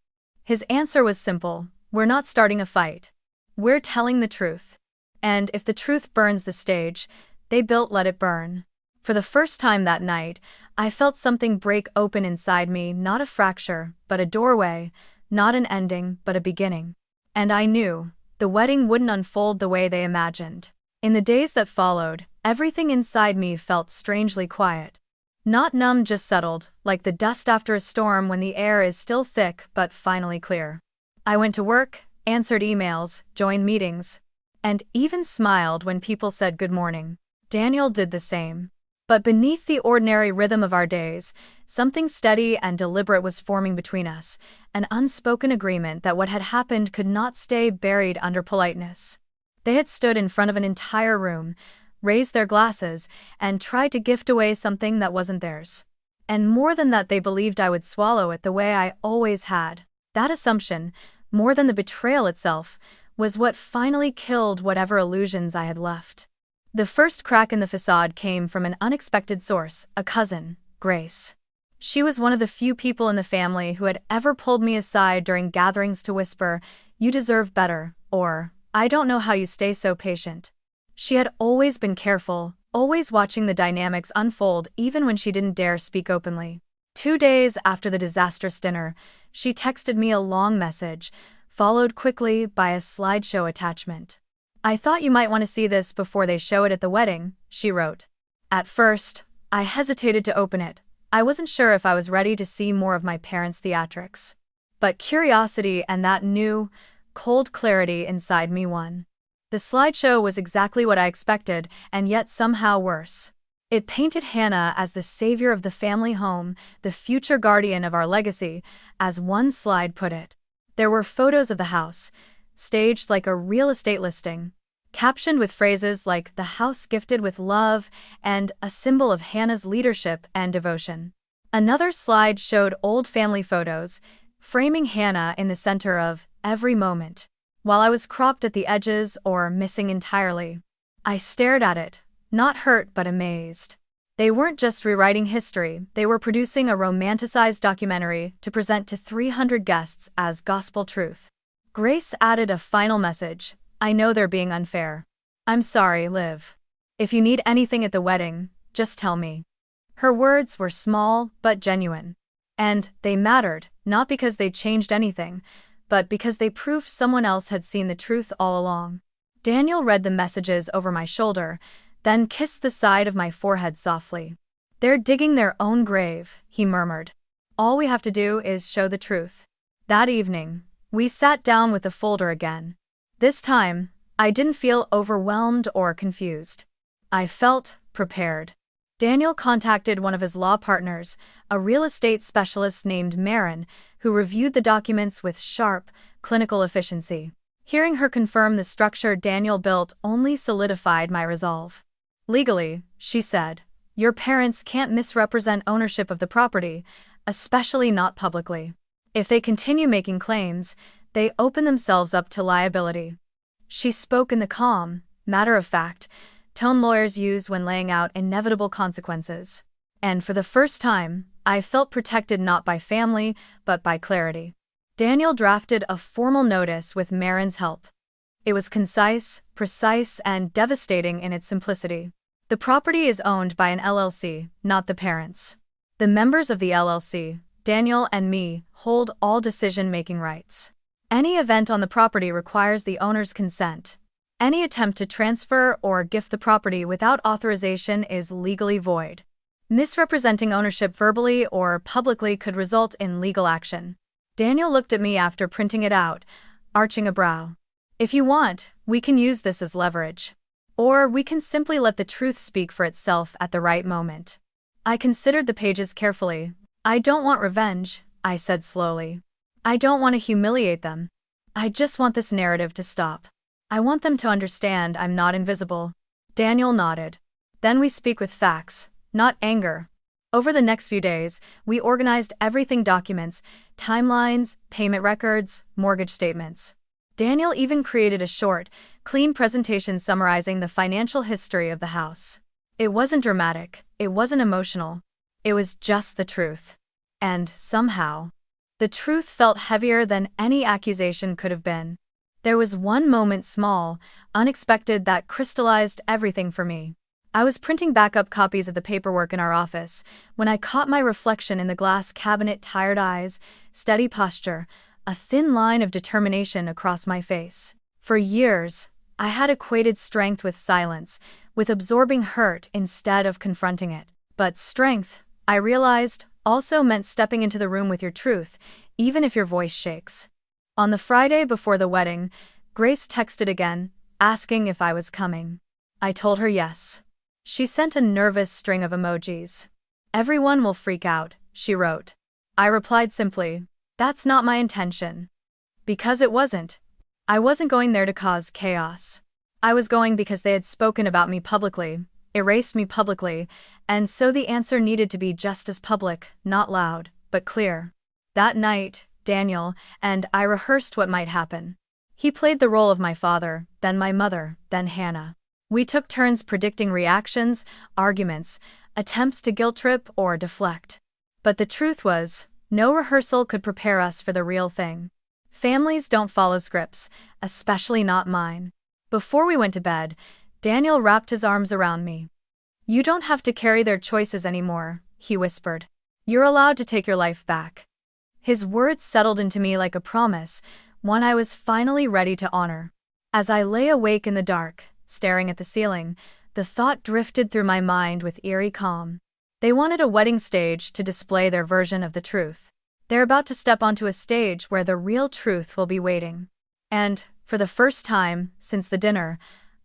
His answer was simple. We're not starting a fight. We're telling the truth. And if the truth burns the stage, they built Let It Burn. For the first time that night, I felt something break open inside me, not a fracture, but a doorway, not an ending, but a beginning. And I knew the wedding wouldn't unfold the way they imagined. In the days that followed, everything inside me felt strangely quiet. Not numb, just settled, like the dust after a storm when the air is still thick but finally clear. I went to work, answered emails, joined meetings, and even smiled when people said good morning. Daniel did the same. But beneath the ordinary rhythm of our days, something steady and deliberate was forming between us, an unspoken agreement that what had happened could not stay buried under politeness. They had stood in front of an entire room, raised their glasses, and tried to gift away something that wasn't theirs. And more than that, they believed I would swallow it the way I always had. That assumption, more than the betrayal itself, was what finally killed whatever illusions I had left. The first crack in the facade came from an unexpected source, a cousin, Grace. She was one of the few people in the family who had ever pulled me aside during gatherings to whisper, "You deserve better," or, "I don't know how you stay so patient." She had always been careful, always watching the dynamics unfold even when she didn't dare speak openly. 2 days after the disastrous dinner, she texted me a long message, followed quickly by a slideshow attachment. "I thought you might want to see this before they show it at the wedding," she wrote. At first, I hesitated to open it. I wasn't sure if I was ready to see more of my parents' theatrics. But curiosity and that new, cold clarity inside me won. The slideshow was exactly what I expected, and yet somehow worse. It painted Hannah as the savior of the family home, the future guardian of our legacy, as one slide put it. There were photos of the house, staged like a real estate listing, captioned with phrases like "the house gifted with love" and a symbol of Hannah's leadership and devotion. Another slide showed old family photos, framing Hannah in the center of every moment, while I was cropped at the edges or missing entirely. I stared at it, not hurt but amazed. They weren't just rewriting history, they were producing a romanticized documentary to present to 300 guests as gospel truth. Grace added a final message, "I know they're being unfair. I'm sorry, Liv. If you need anything at the wedding, just tell me." Her words were small but genuine. And they mattered, not because they changed anything, but because they proved someone else had seen the truth all along. Daniel read the messages over my shoulder, then kissed the side of my forehead softly. "They're digging their own grave," he murmured. "All we have to do is show the truth." That evening, we sat down with the folder again. This time, I didn't feel overwhelmed or confused. I felt prepared. Daniel contacted one of his law partners, a real estate specialist named Marin, who reviewed the documents with sharp, clinical efficiency. Hearing her confirm the structure Daniel built only solidified my resolve. "Legally," she said, "your parents can't misrepresent ownership of the property, especially not publicly. If they continue making claims, they open themselves up to liability." She spoke in the calm, matter-of-fact tone lawyers use when laying out inevitable consequences. And for the first time, I felt protected not by family, but by clarity. Daniel drafted a formal notice with Marin's help. It was concise, precise, and devastating in its simplicity. The property is owned by an LLC, not the parents. The members of the LLC, Daniel and me, hold all decision-making rights. Any event on the property requires the owner's consent. Any attempt to transfer or gift the property without authorization is legally void. Misrepresenting ownership verbally or publicly could result in legal action. Daniel looked at me after printing it out, arching a brow. "If you want, we can use this as leverage. Or we can simply let the truth speak for itself at the right moment. I considered the pages carefully. I don't want revenge, I said slowly. I don't want to humiliate them. I just want this narrative to stop. I want them to understand I'm not invisible. Daniel nodded. Then we speak with facts, not anger. Over the next few days, we organized everything: documents, timelines, payment records, mortgage statements. Daniel even created a short, clean presentation summarizing the financial history of the house. It wasn't dramatic, it wasn't emotional. It was just the truth. And, somehow, the truth felt heavier than any accusation could have been. There was one moment, small, unexpected, that crystallized everything for me. I was printing backup copies of the paperwork in our office when I caught my reflection in the glass cabinet. Tired eyes, steady posture, a thin line of determination across my face. For years, I had equated strength with silence, with absorbing hurt instead of confronting it. But strength, I realized, also meant stepping into the room with your truth, even if your voice shakes. On the Friday before the wedding, Grace texted again, asking if I was coming. I told her yes. She sent a nervous string of emojis. "Everyone will freak out," she wrote. I replied simply, "That's not my intention." Because it wasn't. I wasn't going there to cause chaos. I was going because they had spoken about me publicly, erased me publicly, and so the answer needed to be just as public, not loud, but clear. That night, Daniel and I rehearsed what might happen. He played the role of my father, then my mother, then Hannah. We took turns predicting reactions, arguments, attempts to guilt-trip or deflect. But the truth was, no rehearsal could prepare us for the real thing. Families don't follow scripts, especially not mine. Before we went to bed, Daniel wrapped his arms around me. "You don't have to carry their choices anymore," he whispered. "You're allowed to take your life back." His words settled into me like a promise, one I was finally ready to honor. As I lay awake in the dark, staring at the ceiling, the thought drifted through my mind with eerie calm. They wanted a wedding stage to display their version of the truth. They're about to step onto a stage where the real truth will be waiting. And, for the first time since the dinner,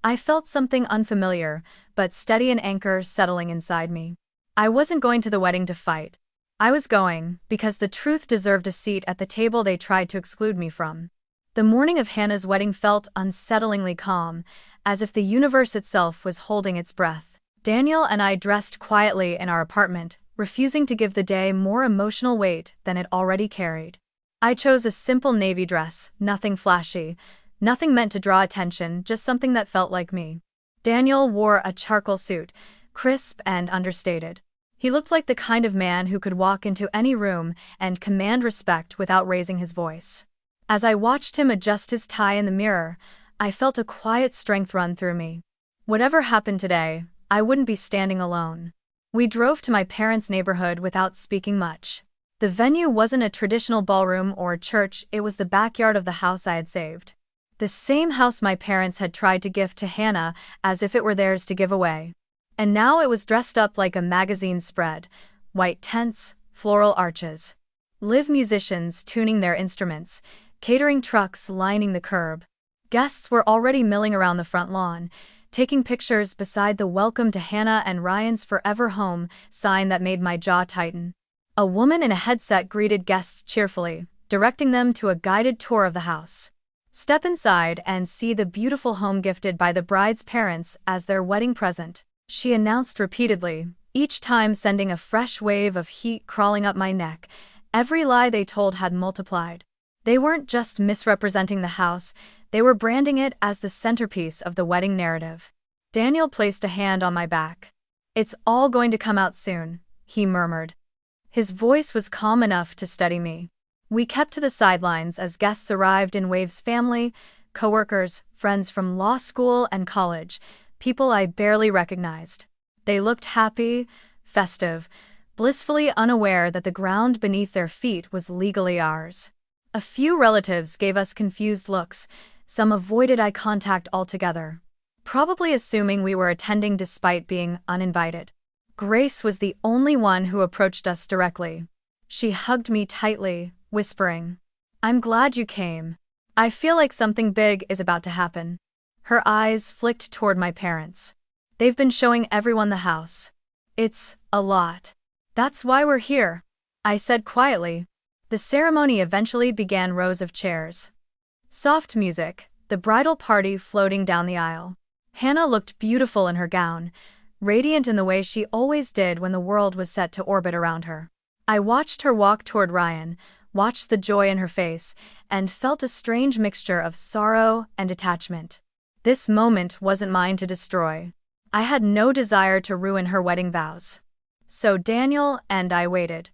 I felt something unfamiliar, but steady, an anchor settling inside me. I wasn't going to the wedding to fight. I was going because the truth deserved a seat at the table they tried to exclude me from. The morning of Hannah's wedding felt unsettlingly calm, as if the universe itself was holding its breath. Daniel and I dressed quietly in our apartment, refusing to give the day more emotional weight than it already carried. I chose a simple navy dress, nothing flashy, nothing meant to draw attention, just something that felt like me. Daniel wore a charcoal suit, crisp and understated. He looked like the kind of man who could walk into any room and command respect without raising his voice. As I watched him adjust his tie in the mirror, I felt a quiet strength run through me. Whatever happened today, I wouldn't be standing alone. We drove to my parents' neighborhood without speaking much. The venue wasn't a traditional ballroom or church, it was the backyard of the house I had saved. The same house my parents had tried to gift to Hannah as if it were theirs to give away. And now it was dressed up like a magazine spread: white tents, floral arches, live musicians tuning their instruments, catering trucks lining the curb. Guests were already milling around the front lawn, taking pictures beside the "Welcome to Hannah and Ryan's Forever Home" sign that made my jaw tighten. A woman in a headset greeted guests cheerfully, directing them to a guided tour of the house. "Step inside and see the beautiful home gifted by the bride's parents as their wedding present," she announced repeatedly, each time sending a fresh wave of heat crawling up my neck. Every lie they told had multiplied. They weren't just misrepresenting the house, they were branding it as the centerpiece of the wedding narrative. Daniel placed a hand on my back. "It's all going to come out soon," he murmured. His voice was calm enough to steady me. We kept to the sidelines as guests arrived in waves: family, coworkers, friends from law school and college, people I barely recognized. They looked happy, festive, blissfully unaware that the ground beneath their feet was legally ours. A few relatives gave us confused looks, some avoided eye contact altogether, probably assuming we were attending despite being uninvited. Grace was the only one who approached us directly. She hugged me tightly, whispering, "I'm glad you came. I feel like something big is about to happen." Her eyes flicked toward my parents. They've been showing everyone the house. It's a lot. That's why we're here, I said quietly. The ceremony eventually began. Rows of chairs. Soft music, the bridal party floating down the aisle. Hannah looked beautiful in her gown, radiant in the way she always did when the world was set to orbit around her. I watched her walk toward Ryan, watched the joy in her face, and felt a strange mixture of sorrow and attachment. This moment wasn't mine to destroy. I had no desire to ruin her wedding vows. So Daniel and I waited.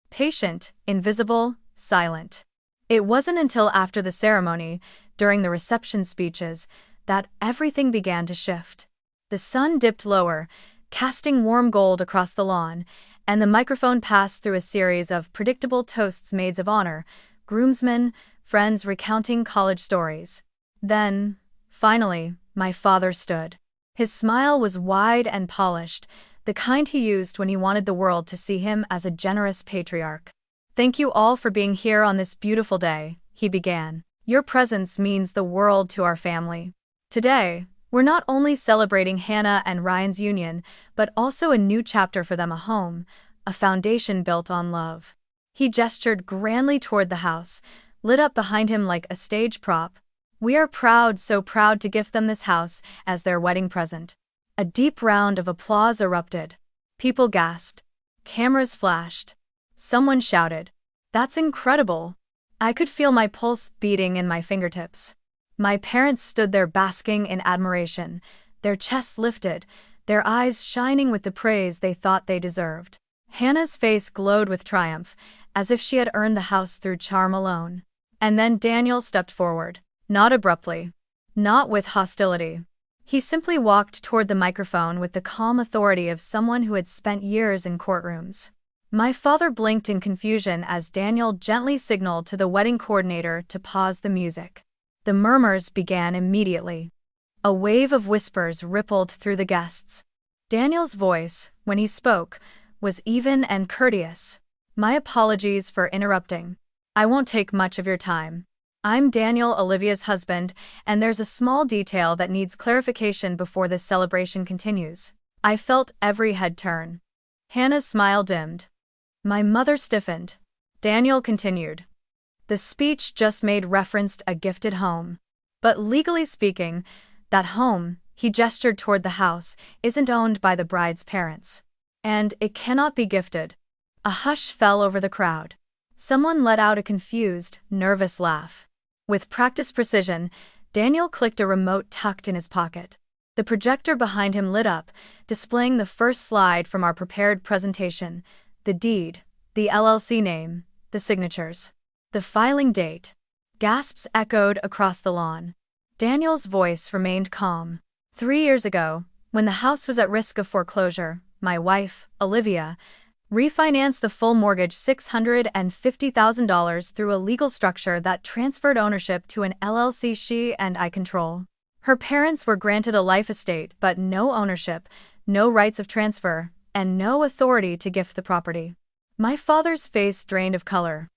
Patient, invisible, silent. It wasn't until after the ceremony, during the reception speeches, that everything began to shift. The sun dipped lower, casting warm gold across the lawn, and the microphone passed through a series of predictable toasts. Maids of honor, groomsmen, friends recounting college stories. Then, finally, my father stood. His smile was wide and polished, the kind he used when he wanted the world to see him as a generous patriarch. "Thank you all for being here on this beautiful day," he began. "Your presence means the world to our family. Today, we're not only celebrating Hannah and Ryan's union, but also a new chapter for them, a home, a foundation built on love." He gestured grandly toward the house, lit up behind him like a stage prop. "We are proud, so proud to gift them this house as their wedding present." A deep round of applause erupted. People gasped. Cameras flashed. Someone shouted, "That's incredible!" I could feel my pulse beating in my fingertips. My parents stood there basking in admiration, their chests lifted, their eyes shining with the praise they thought they deserved. Hannah's face glowed with triumph, as if she had earned the house through charm alone. And then Daniel stepped forward. Not abruptly. Not with hostility. He simply walked toward the microphone with the calm authority of someone who had spent years in courtrooms. My father blinked in confusion as Daniel gently signaled to the wedding coordinator to pause the music. The murmurs began immediately. A wave of whispers rippled through the guests. Daniel's voice, when he spoke, was even and courteous. "My apologies for interrupting. I won't take much of your time. I'm Daniel, Olivia's husband, and there's a small detail that needs clarification before this celebration continues." I felt every head turn. Hannah's smile dimmed. My mother stiffened. Daniel continued. "The speech just made referenced a gifted home. But legally speaking, that home," he gestured toward the house, "isn't owned by the bride's parents. And it cannot be gifted." A hush fell over the crowd. Someone let out a confused, nervous laugh. With practiced precision, Daniel clicked a remote tucked in his pocket. The projector behind him lit up, displaying the first slide from our prepared presentation: the deed, the LLC name, the signatures, the filing date. Gasps echoed across the lawn. Daniel's voice remained calm. 3 years ago, when the house was at risk of foreclosure, my wife, Olivia, refinanced the full mortgage $650,000 through a legal structure that transferred ownership to an LLC she and I control. Her parents were granted a life estate but no ownership, no rights of transfer, and no authority to gift the property. My father's face drained of color.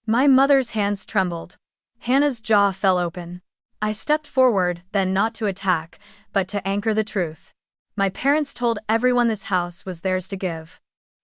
My mother's hands trembled. Hannah's jaw fell open. I stepped forward, then not to attack, but to anchor the truth. My parents told everyone this house was theirs to give.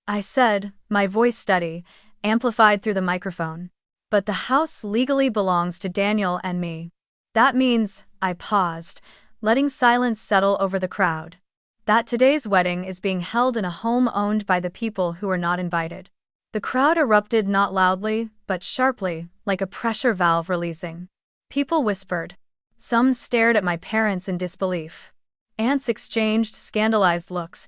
I said, my voice steady, amplified through the microphone. But the house legally belongs to Daniel and me. That means, I paused, letting silence settle over the crowd, that today's wedding is being held in a home owned by the people who were not invited. The crowd erupted not loudly, but sharply, like a pressure valve releasing. People whispered. Some stared at my parents in disbelief. Aunts exchanged scandalized looks.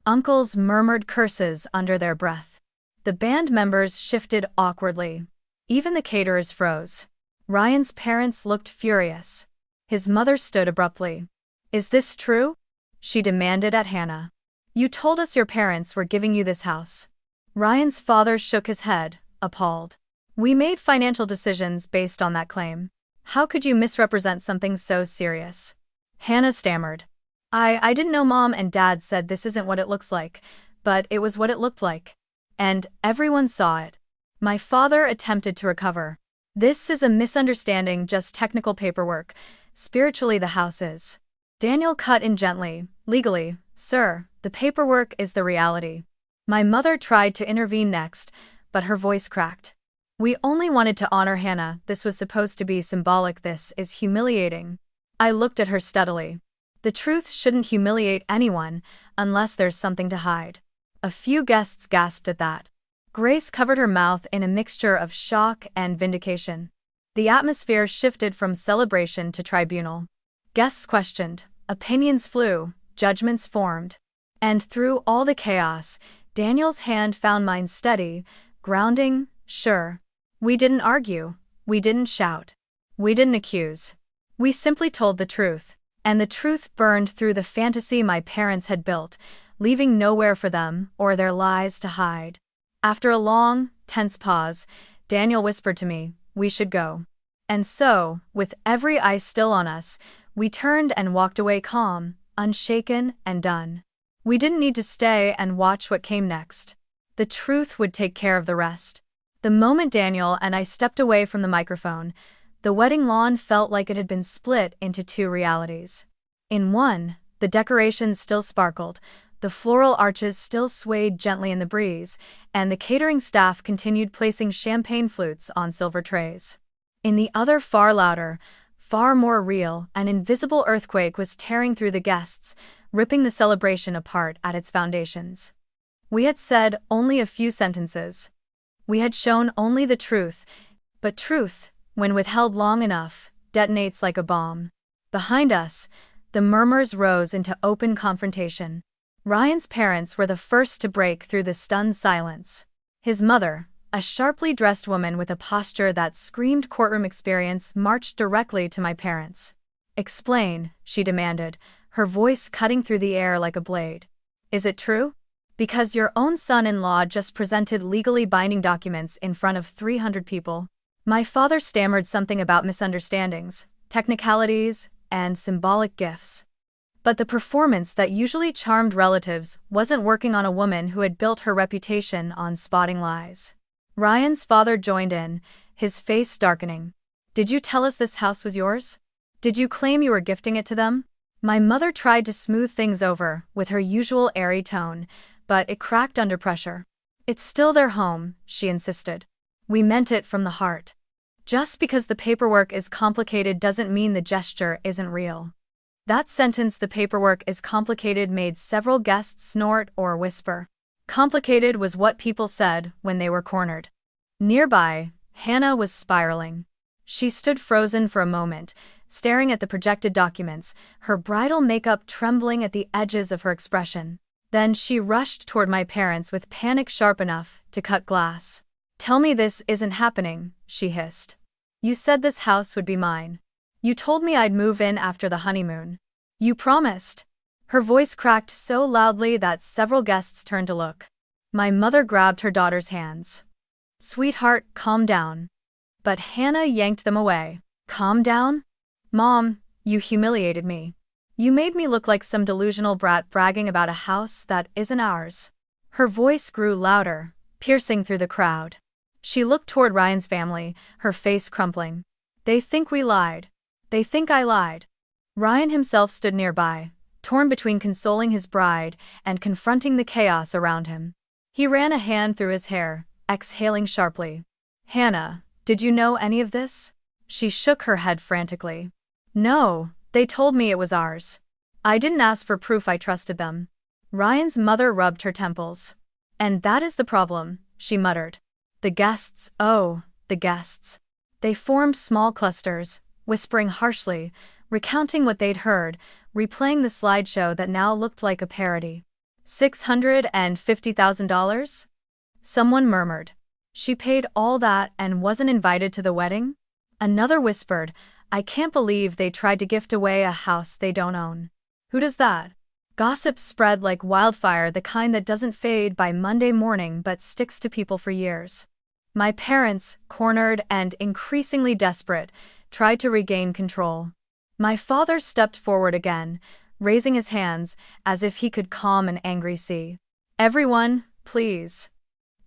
Uncles murmured curses under their breath. The band members shifted awkwardly. Even the caterers froze. Ryan's parents looked furious. His mother stood abruptly. "Is this true?" she demanded at Hannah. "You told us your parents were giving you this house." Ryan's father shook his head, appalled. "We made financial decisions based on that claim. How could you misrepresent something so serious?" Hannah stammered. I didn't know. Mom and Dad said this isn't what it looks like, but it was what it looked like. And everyone saw it." My father attempted to recover. "This is a misunderstanding, just technical paperwork. Spiritually, the house is Daniel cut in gently. Legally, sir, the paperwork is the reality. My mother tried to intervene next, but her voice cracked. We only wanted to honor Hannah. This was supposed to be symbolic. This is humiliating. I looked at her steadily. The truth shouldn't humiliate anyone unless there's something to hide. A few guests gasped at that. Grace covered her mouth in a mixture of shock and vindication. The atmosphere shifted from celebration to tribunal. Guests questioned, opinions flew, judgments formed. And through all the chaos, Daniel's hand found mine steady, grounding, sure. We didn't argue. We didn't shout. We didn't accuse. We simply told the truth. And the truth burned through the fantasy my parents had built, leaving nowhere for them or their lies to hide. After a long, tense pause, Daniel whispered to me, we should go. And so, with every eye still on us, we turned and walked away calm, unshaken, and done. We didn't need to stay and watch what came next. The truth would take care of the rest. The moment Daniel and I stepped away from the microphone, the wedding lawn felt like it had been split into two realities. In one, the decorations still sparkled, the floral arches still swayed gently in the breeze, and the catering staff continued placing champagne flutes on silver trays. In the other, far louder, far more real, an invisible earthquake was tearing through the guests, ripping the celebration apart at its foundations. We had said only a few sentences. We had shown only the truth, but truth, when withheld long enough, detonates like a bomb. Behind us, the murmurs rose into open confrontation. Ryan's parents were the first to break through the stunned silence. His mother, a sharply dressed woman with a posture that screamed courtroom experience, marched directly to my parents. Explain, she demanded, her voice cutting through the air like a blade. Is it true? Because your own son-in-law just presented legally binding documents in front of 300 people. My father stammered something about misunderstandings, technicalities, and symbolic gifts. But the performance that usually charmed relatives wasn't working on a woman who had built her reputation on spotting lies. Ryan's father joined in, his face darkening. Did you tell us this house was yours? Did you claim you were gifting it to them? My mother tried to smooth things over with her usual airy tone, but it cracked under pressure. It's still their home, she insisted. We meant it from the heart. Just because the paperwork is complicated doesn't mean the gesture isn't real. That sentence, the paperwork is complicated, made several guests snort or whisper. Complicated was what people said when they were cornered. Nearby, Hannah was spiraling. She stood frozen for a moment, staring at the projected documents, her bridal makeup trembling at the edges of her expression. Then she rushed toward my parents with panic sharp enough to cut glass. Tell me this isn't happening, she hissed. You said this house would be mine. You told me I'd move in after the honeymoon. You promised. Her voice cracked so loudly that several guests turned to look. My mother grabbed her daughter's hands. Sweetheart, calm down. But Hannah yanked them away. Calm down? Mom, you humiliated me. You made me look like some delusional brat bragging about a house that isn't ours. Her voice grew louder, piercing through the crowd. She looked toward Ryan's family, her face crumpling. They think we lied. They think I lied. Ryan himself stood nearby, torn between consoling his bride and confronting the chaos around him. He ran a hand through his hair, exhaling sharply. Hannah, did you know any of this? She shook her head frantically. No, they told me it was ours. I didn't ask for proof, I trusted them. Ryan's mother rubbed her temples. And that is the problem, she muttered. The guests, oh, the guests. They formed small clusters, whispering harshly, recounting what they'd heard, replaying the slideshow that now looked like a parody. $650,000? Someone murmured. She paid all that and wasn't invited to the wedding? Another whispered, I can't believe they tried to gift away a house they don't own. Who does that? Gossip spread like wildfire, the kind that doesn't fade by Monday morning but sticks to people for years. My parents, cornered and increasingly desperate, tried to regain control. My father stepped forward again, raising his hands as if he could calm an angry sea. Everyone, please.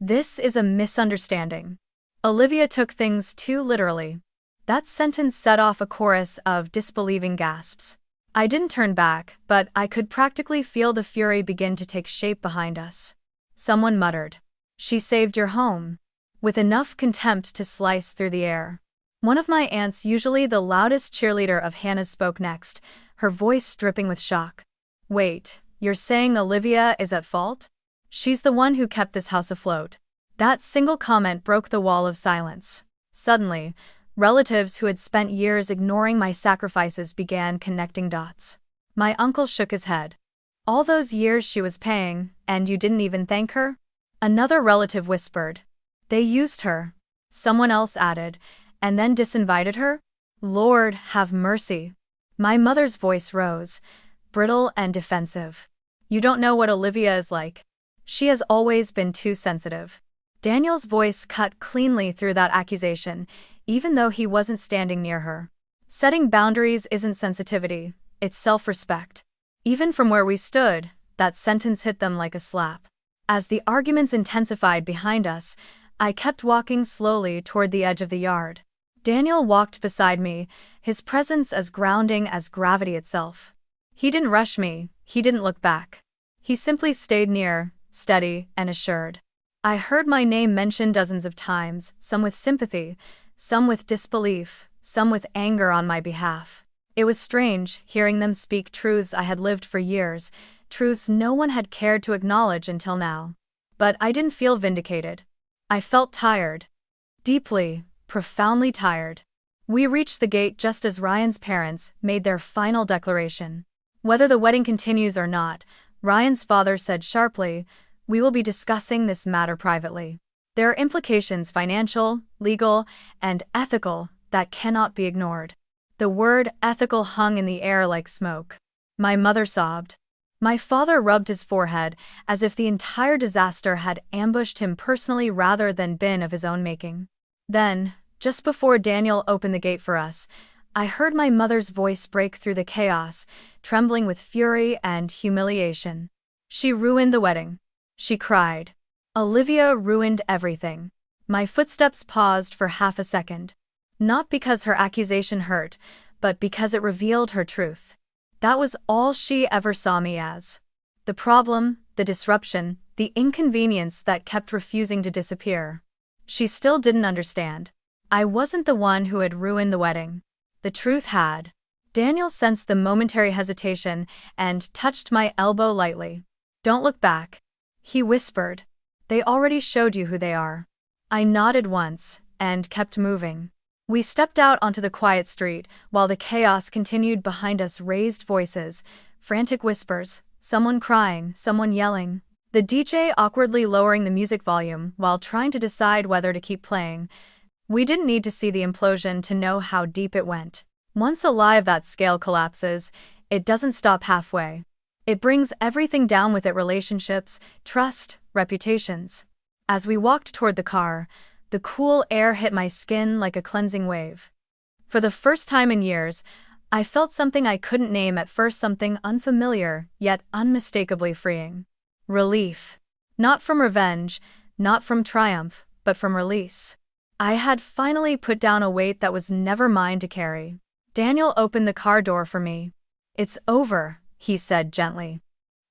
This is a misunderstanding. Olivia took things too literally. That sentence set off a chorus of disbelieving gasps. I didn't turn back, but I could practically feel the fury begin to take shape behind us. Someone muttered, "She saved your home," with enough contempt to slice through the air. One of my aunts, usually the loudest cheerleader of Hannah's, spoke next, her voice dripping with shock. "Wait, you're saying Olivia is at fault? She's the one who kept this house afloat." That single comment broke the wall of silence. Suddenly, relatives who had spent years ignoring my sacrifices began connecting dots. My uncle shook his head. "All those years she was paying, and you didn't even thank her?" Another relative whispered, "They used her." Someone else added, "And then disinvited her? Lord, have mercy." My mother's voice rose, brittle and defensive. "You don't know what Olivia is like. She has always been too sensitive." Daniel's voice cut cleanly through that accusation, even though he wasn't standing near her. "Setting boundaries isn't sensitivity, it's self-respect." Even from where we stood, that sentence hit them like a slap. As the arguments intensified behind us, I kept walking slowly toward the edge of the yard. Daniel walked beside me, his presence as grounding as gravity itself. He didn't rush me, he didn't look back. He simply stayed near, steady and assured. I heard my name mentioned dozens of times, some with sympathy, some with disbelief, some with anger on my behalf. It was strange, hearing them speak truths I had lived for years, truths no one had cared to acknowledge until now. But I didn't feel vindicated. I felt tired. Deeply, profoundly tired. We reached the gate just as Ryan's parents made their final declaration. "Whether the wedding continues or not," Ryan's father said sharply, "we will be discussing this matter privately. There are implications, financial, legal, and ethical, that cannot be ignored." The word ethical hung in the air like smoke. My mother sobbed. My father rubbed his forehead, as if the entire disaster had ambushed him personally rather than been of his own making. Then, just before Daniel opened the gate for us, I heard my mother's voice break through the chaos, trembling with fury and humiliation. "She ruined the wedding," she cried. "Olivia ruined everything." My footsteps paused for half a second. Not because her accusation hurt, but because it revealed her truth. That was all she ever saw me as. The problem, the disruption, the inconvenience that kept refusing to disappear. She still didn't understand. I wasn't the one who had ruined the wedding. The truth had. Daniel sensed the momentary hesitation and touched my elbow lightly. "Don't look back," he whispered. "They already showed you who they are." I nodded once, and kept moving. We stepped out onto the quiet street, while the chaos continued behind us. Raised voices, frantic whispers, someone crying, someone yelling. The DJ awkwardly lowering the music volume while trying to decide whether to keep playing. We didn't need to see the implosion to know how deep it went. Once a lie of that scale collapses, it doesn't stop halfway. It brings everything down with it: relationships, trust, reputations. As we walked toward the car, the cool air hit my skin like a cleansing wave. For the first time in years, I felt something I couldn't name at first, something unfamiliar, yet unmistakably freeing. Relief. Not from revenge, not from triumph, but from release. I had finally put down a weight that was never mine to carry. Daniel opened the car door for me. "It's over," he said gently.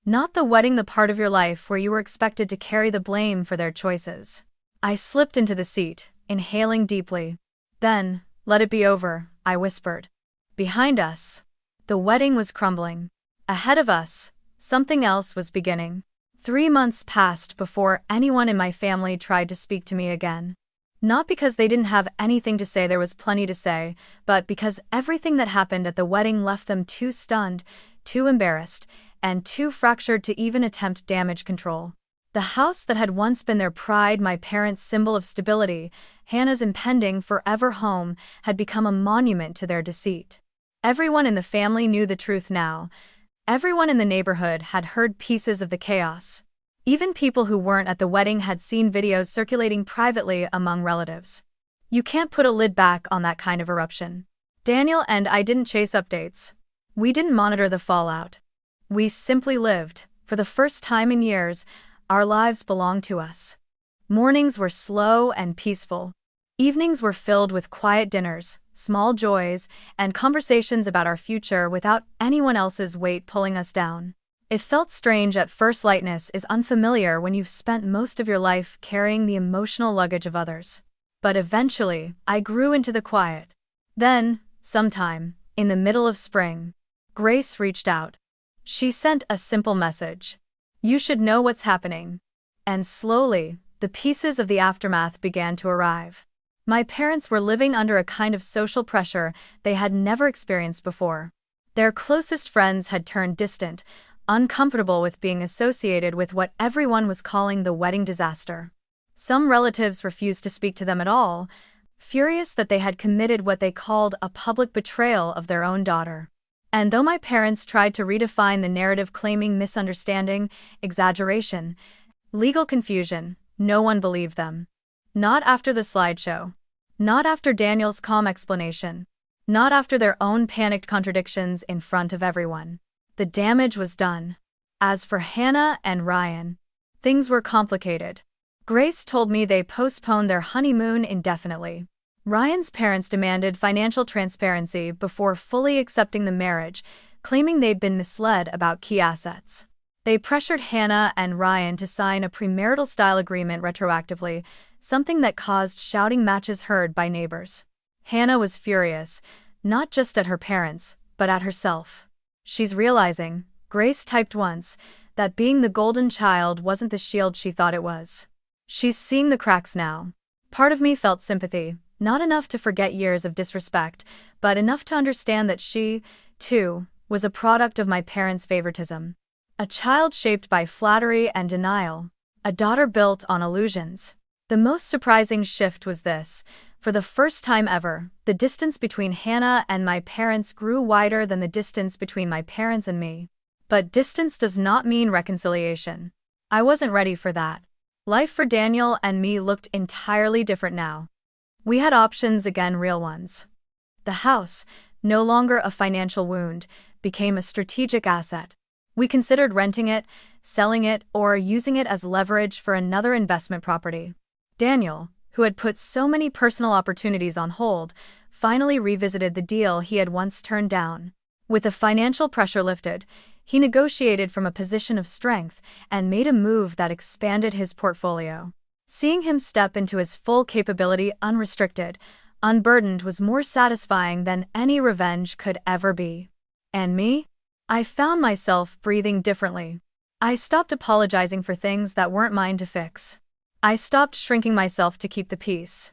"Not the wedding, the part of your life where you were expected to carry the blame for their choices." I slipped into the seat, inhaling deeply. "Then, let it be over," I whispered. Behind us, the wedding was crumbling. Ahead of us, something else was beginning. 3 months passed before anyone in my family tried to speak to me again. Not because they didn't have anything to say, there was plenty to say, but because everything that happened at the wedding left them too stunned, too embarrassed, and too fractured to even attempt damage control. The house that had once been their pride, my parents' symbol of stability, Hannah's impending forever home, had become a monument to their deceit. Everyone in the family knew the truth now. Everyone in the neighborhood had heard pieces of the chaos. Even people who weren't at the wedding had seen videos circulating privately among relatives. You can't put a lid back on that kind of eruption. Daniel and I didn't chase updates. We didn't monitor the fallout. We simply lived. For the first time in years, our lives belonged to us. Mornings were slow and peaceful. Evenings were filled with quiet dinners, small joys, and conversations about our future without anyone else's weight pulling us down. It felt strange at first. Lightness is unfamiliar when you've spent most of your life carrying the emotional luggage of others. But eventually, I grew into the quiet. Then, sometime, in the middle of spring, Grace reached out. She sent a simple message. "You should know what's happening." And slowly, the pieces of the aftermath began to arrive. My parents were living under a kind of social pressure they had never experienced before. Their closest friends had turned distant, uncomfortable with being associated with what everyone was calling the wedding disaster. Some relatives refused to speak to them at all, furious that they had committed what they called a public betrayal of their own daughter. And though my parents tried to redefine the narrative, claiming misunderstanding, exaggeration, legal confusion, no one believed them. Not after the slideshow. Not after Daniel's calm explanation. Not after their own panicked contradictions in front of everyone. The damage was done. As for Hannah and Ryan, things were complicated. Grace told me they postponed their honeymoon indefinitely. Ryan's parents demanded financial transparency before fully accepting the marriage, claiming they'd been misled about key assets. They pressured Hannah and Ryan to sign a premarital-style agreement retroactively, something that caused shouting matches heard by neighbors. Hannah was furious, not just at her parents, but at herself. "She's realizing," Grace typed once, "that being the golden child wasn't the shield she thought it was. She's seeing the cracks now." Part of me felt sympathy, not enough to forget years of disrespect, but enough to understand that she, too, was a product of my parents' favoritism. A child shaped by flattery and denial. A daughter built on illusions. The most surprising shift was this. For the first time ever, the distance between Hannah and my parents grew wider than the distance between my parents and me. But distance does not mean reconciliation. I wasn't ready for that. Life for Daniel and me looked entirely different now. We had options again, real ones. The house, no longer a financial wound, became a strategic asset. We considered renting it, selling it, or using it as leverage for another investment property. Daniel, who had put so many personal opportunities on hold, finally revisited the deal he had once turned down. With the financial pressure lifted, he negotiated from a position of strength and made a move that expanded his portfolio. Seeing him step into his full capability unrestricted, unburdened, was more satisfying than any revenge could ever be. And me? I found myself breathing differently. I stopped apologizing for things that weren't mine to fix. I stopped shrinking myself to keep the peace.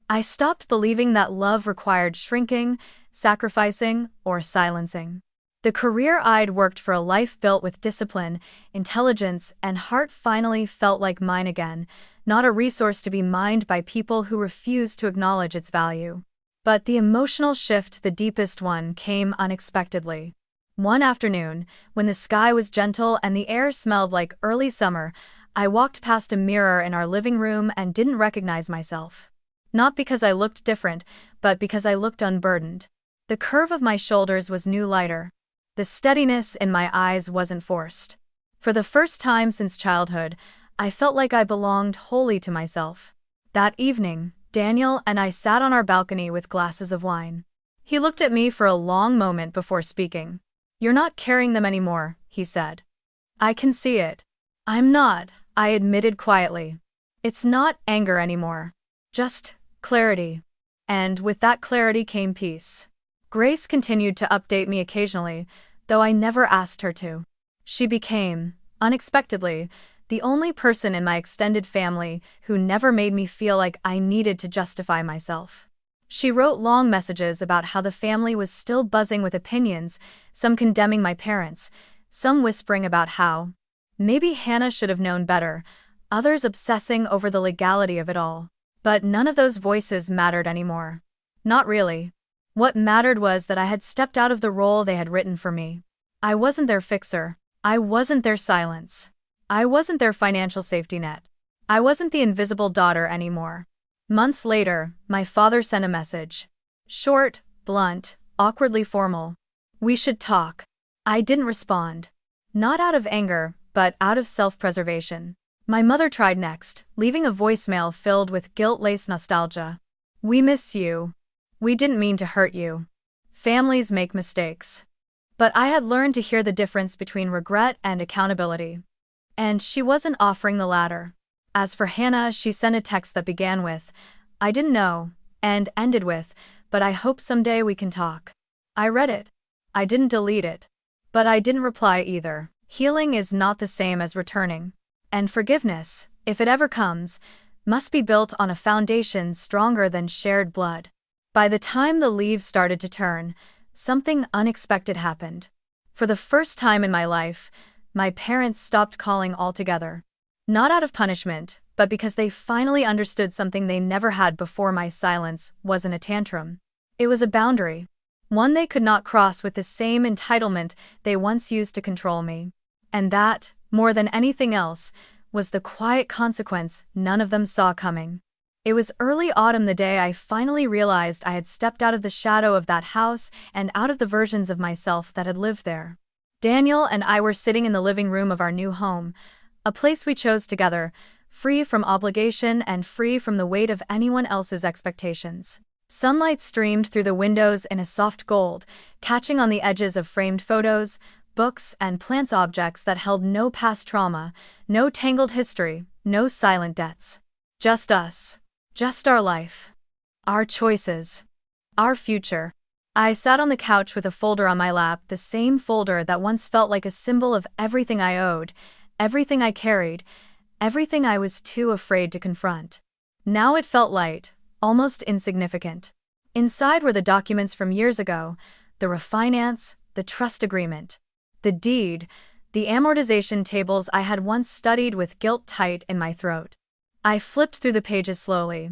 I stopped believing that love required shrinking, sacrificing, or silencing. The career I'd worked for, a life built with discipline, intelligence, and heart, finally felt like mine again, not a resource to be mined by people who refused to acknowledge its value. But the emotional shift, the deepest one, came unexpectedly. One afternoon, when the sky was gentle and the air smelled like early summer, I walked past a mirror in our living room and didn't recognize myself. Not because I looked different, but because I looked unburdened. The curve of my shoulders was new, lighter. The steadiness in my eyes wasn't forced. For the first time since childhood, I felt like I belonged wholly to myself. That evening, Daniel and I sat on our balcony with glasses of wine. He looked at me for a long moment before speaking. "You're not carrying them anymore," he said. "I can see it." "I'm not," I admitted quietly. "It's not anger anymore. Just clarity." And with that clarity came peace. Grace continued to update me occasionally, though I never asked her to. She became, unexpectedly, the only person in my extended family who never made me feel like I needed to justify myself. She wrote long messages about how the family was still buzzing with opinions, some condemning my parents, some whispering about how maybe Hannah should have known better, others obsessing over the legality of it all. But none of those voices mattered anymore. Not really. What mattered was that I had stepped out of the role they had written for me. I wasn't their fixer. I wasn't their silence. I wasn't their financial safety net. I wasn't the invisible daughter anymore. Months later, my father sent a message. Short, blunt, awkwardly formal. "We should talk." I didn't respond. Not out of anger, but out of self-preservation. My mother tried next, leaving a voicemail filled with guilt-laced nostalgia. "We miss you. We didn't mean to hurt you. Families make mistakes. But I had learned to hear the difference between regret and accountability. And she wasn't offering the latter. As for Hannah, she sent a text that began with, "I didn't know," and ended with, "But I hope someday we can talk." I read it. I didn't delete it. But I didn't reply either. Healing is not the same as returning. And forgiveness, if it ever comes, must be built on a foundation stronger than shared blood. By the time the leaves started to turn, something unexpected happened. For the first time in my life, my parents stopped calling altogether. Not out of punishment, but because they finally understood something they never had before. My silence wasn't a tantrum. It was a boundary. One they could not cross with the same entitlement they once used to control me. And that, more than anything else, was the quiet consequence none of them saw coming. It was early autumn the day I finally realized I had stepped out of the shadow of that house and out of the versions of myself that had lived there. Daniel and I were sitting in the living room of our new home, a place we chose together, free from obligation and free from the weight of anyone else's expectations. Sunlight streamed through the windows in a soft gold, catching on the edges of framed photos, books, and plants, objects that held no past trauma, no tangled history, no silent debts. Just us. Just our life. Our choices. Our future. I sat on the couch with a folder on my lap, the same folder that once felt like a symbol of everything I owed, everything I carried, everything I was too afraid to confront. Now it felt light, almost insignificant. Inside were the documents from years ago, the refinance, the trust agreement, the deed, the amortization tables I had once studied with guilt tight in my throat. I flipped through the pages slowly.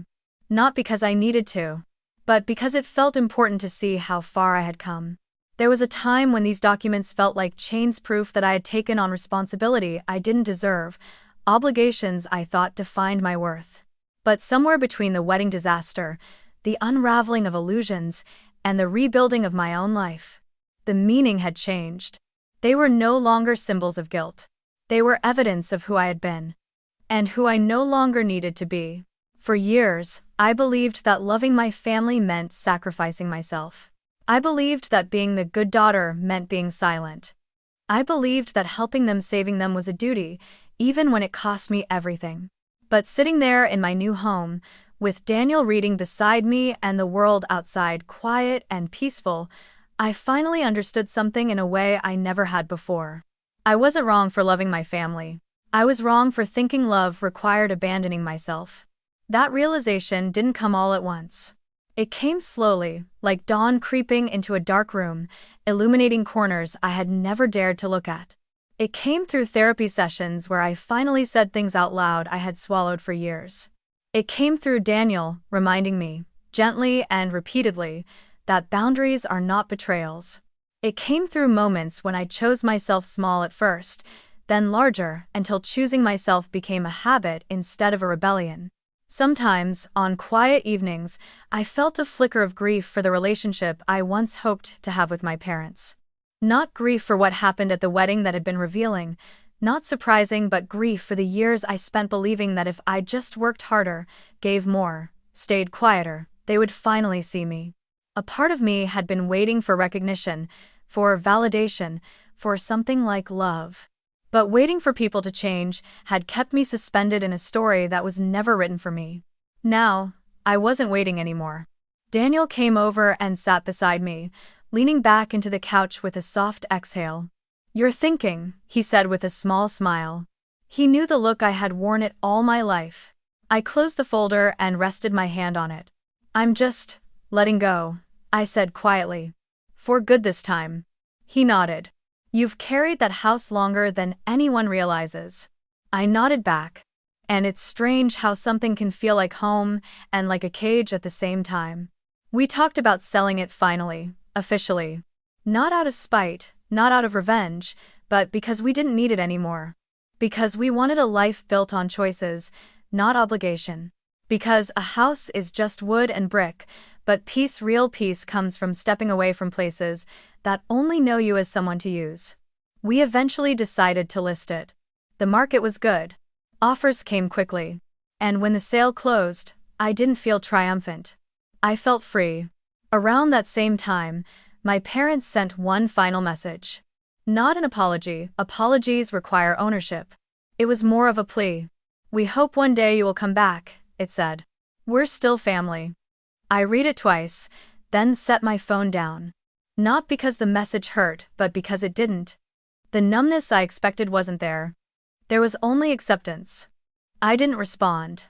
Not because I needed to, but because it felt important to see how far I had come. There was a time when these documents felt like chains, proof that I had taken on responsibility I didn't deserve, obligations I thought defined my worth. But somewhere between the wedding disaster, the unraveling of illusions, and the rebuilding of my own life, the meaning had changed. They were no longer symbols of guilt. They were evidence of who I had been, and who I no longer needed to be. For years, I believed that loving my family meant sacrificing myself. I believed that being the good daughter meant being silent. I believed that helping them, saving them, was a duty, even when it cost me everything. But sitting there in my new home, with Daniel reading beside me and the world outside quiet and peaceful, I finally understood something in a way I never had before. I wasn't wrong for loving my family. I was wrong for thinking love required abandoning myself. That realization didn't come all at once. It came slowly, like dawn creeping into a dark room, illuminating corners I had never dared to look at. It came through therapy sessions where I finally said things out loud I had swallowed for years. It came through Daniel reminding me, gently and repeatedly, that boundaries are not betrayals. It came through moments when I chose myself, small at first, then larger, until choosing myself became a habit instead of a rebellion. Sometimes, on quiet evenings, I felt a flicker of grief for the relationship I once hoped to have with my parents. Not grief for what happened at the wedding that had been revealing, not surprising, but grief for the years I spent believing that if I just worked harder, gave more, stayed quieter, they would finally see me. A part of me had been waiting for recognition, for validation, for something like love. But waiting for people to change had kept me suspended in a story that was never written for me. Now, I wasn't waiting anymore. Daniel came over and sat beside me, leaning back into the couch with a soft exhale. "You're thinking," he said with a small smile. He knew the look I had worn it all my life. I closed the folder and rested my hand on it. "I'm just letting go," I said quietly. "For good this time." He nodded. "You've carried that house longer than anyone realizes." I nodded back. And it's strange how something can feel like home and like a cage at the same time. We talked about selling it finally, officially. Not out of spite, not out of revenge, but because we didn't need it anymore. Because we wanted a life built on choices, not obligation. Because a house is just wood and brick, but peace, real peace, comes from stepping away from places that only know you as someone to use. We eventually decided to list it. The market was good. Offers came quickly. And when the sale closed, I didn't feel triumphant. I felt free. Around that same time, my parents sent one final message. Not an apology, apologies require ownership. It was more of a plea. We hope one day you will come back, it said. We're still family. I read it twice, then set my phone down. Not because the message hurt, but because it didn't. The numbness I expected wasn't there. There was only acceptance. I didn't respond.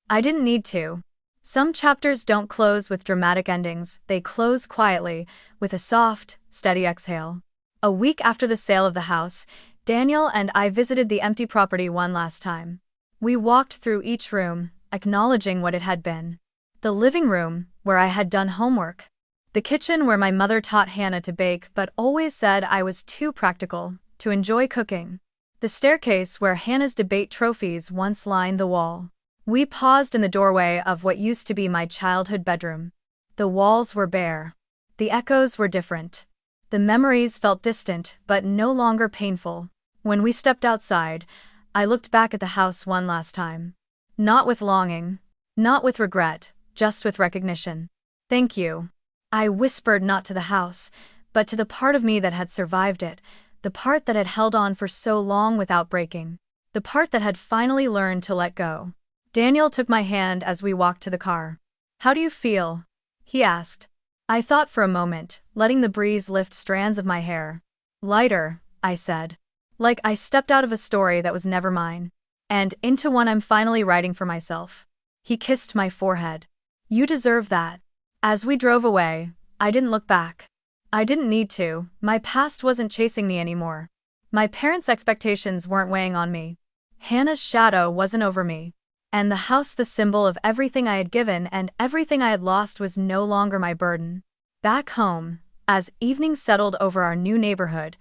I didn't need to. Some chapters don't close with dramatic endings, they close quietly, with a soft, steady exhale. A week after the sale of the house, Daniel and I visited the empty property one last time. We walked through each room, acknowledging what it had been. The living room, where I had done homework. The kitchen where my mother taught Hannah to bake but always said I was too practical to enjoy cooking. The staircase where Hannah's debate trophies once lined the wall. We paused in the doorway of what used to be my childhood bedroom. The walls were bare. The echoes were different. The memories felt distant but no longer painful. When we stepped outside, I looked back at the house one last time. Not with longing, not with regret, just with recognition. Thank you. I whispered not to the house, but to the part of me that had survived it, the part that had held on for so long without breaking, the part that had finally learned to let go. Daniel took my hand as we walked to the car. How do you feel? He asked. I thought for a moment, letting the breeze lift strands of my hair. Lighter, I said. Like I stepped out of a story that was never mine, and into one I'm finally writing for myself. He kissed my forehead. You deserve that. As we drove away, I didn't look back. I didn't need to, my past wasn't chasing me anymore. My parents' expectations weren't weighing on me. Hannah's shadow wasn't over me. And the house, the symbol of everything I had given and everything I had lost, was no longer my burden. Back home, as evening settled over our new neighborhood,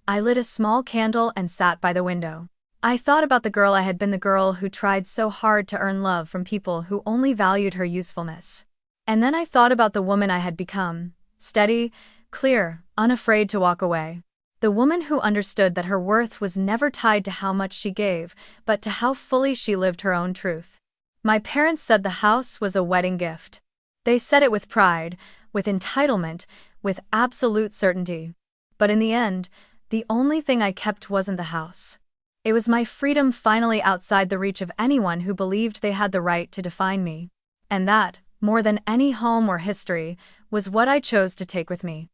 I lit a small candle and sat by the window. I thought about the girl I had been, the girl who tried so hard to earn love from people who only valued her usefulness. And then I thought about the woman I had become, steady, clear, unafraid to walk away. The woman who understood that her worth was never tied to how much she gave, but to how fully she lived her own truth. My parents said the house was a wedding gift. They said it with pride, with entitlement, with absolute certainty. But in the end, the only thing I kept wasn't the house. It was my freedom, finally outside the reach of anyone who believed they had the right to define me. And that, more than any home or history, was what I chose to take with me.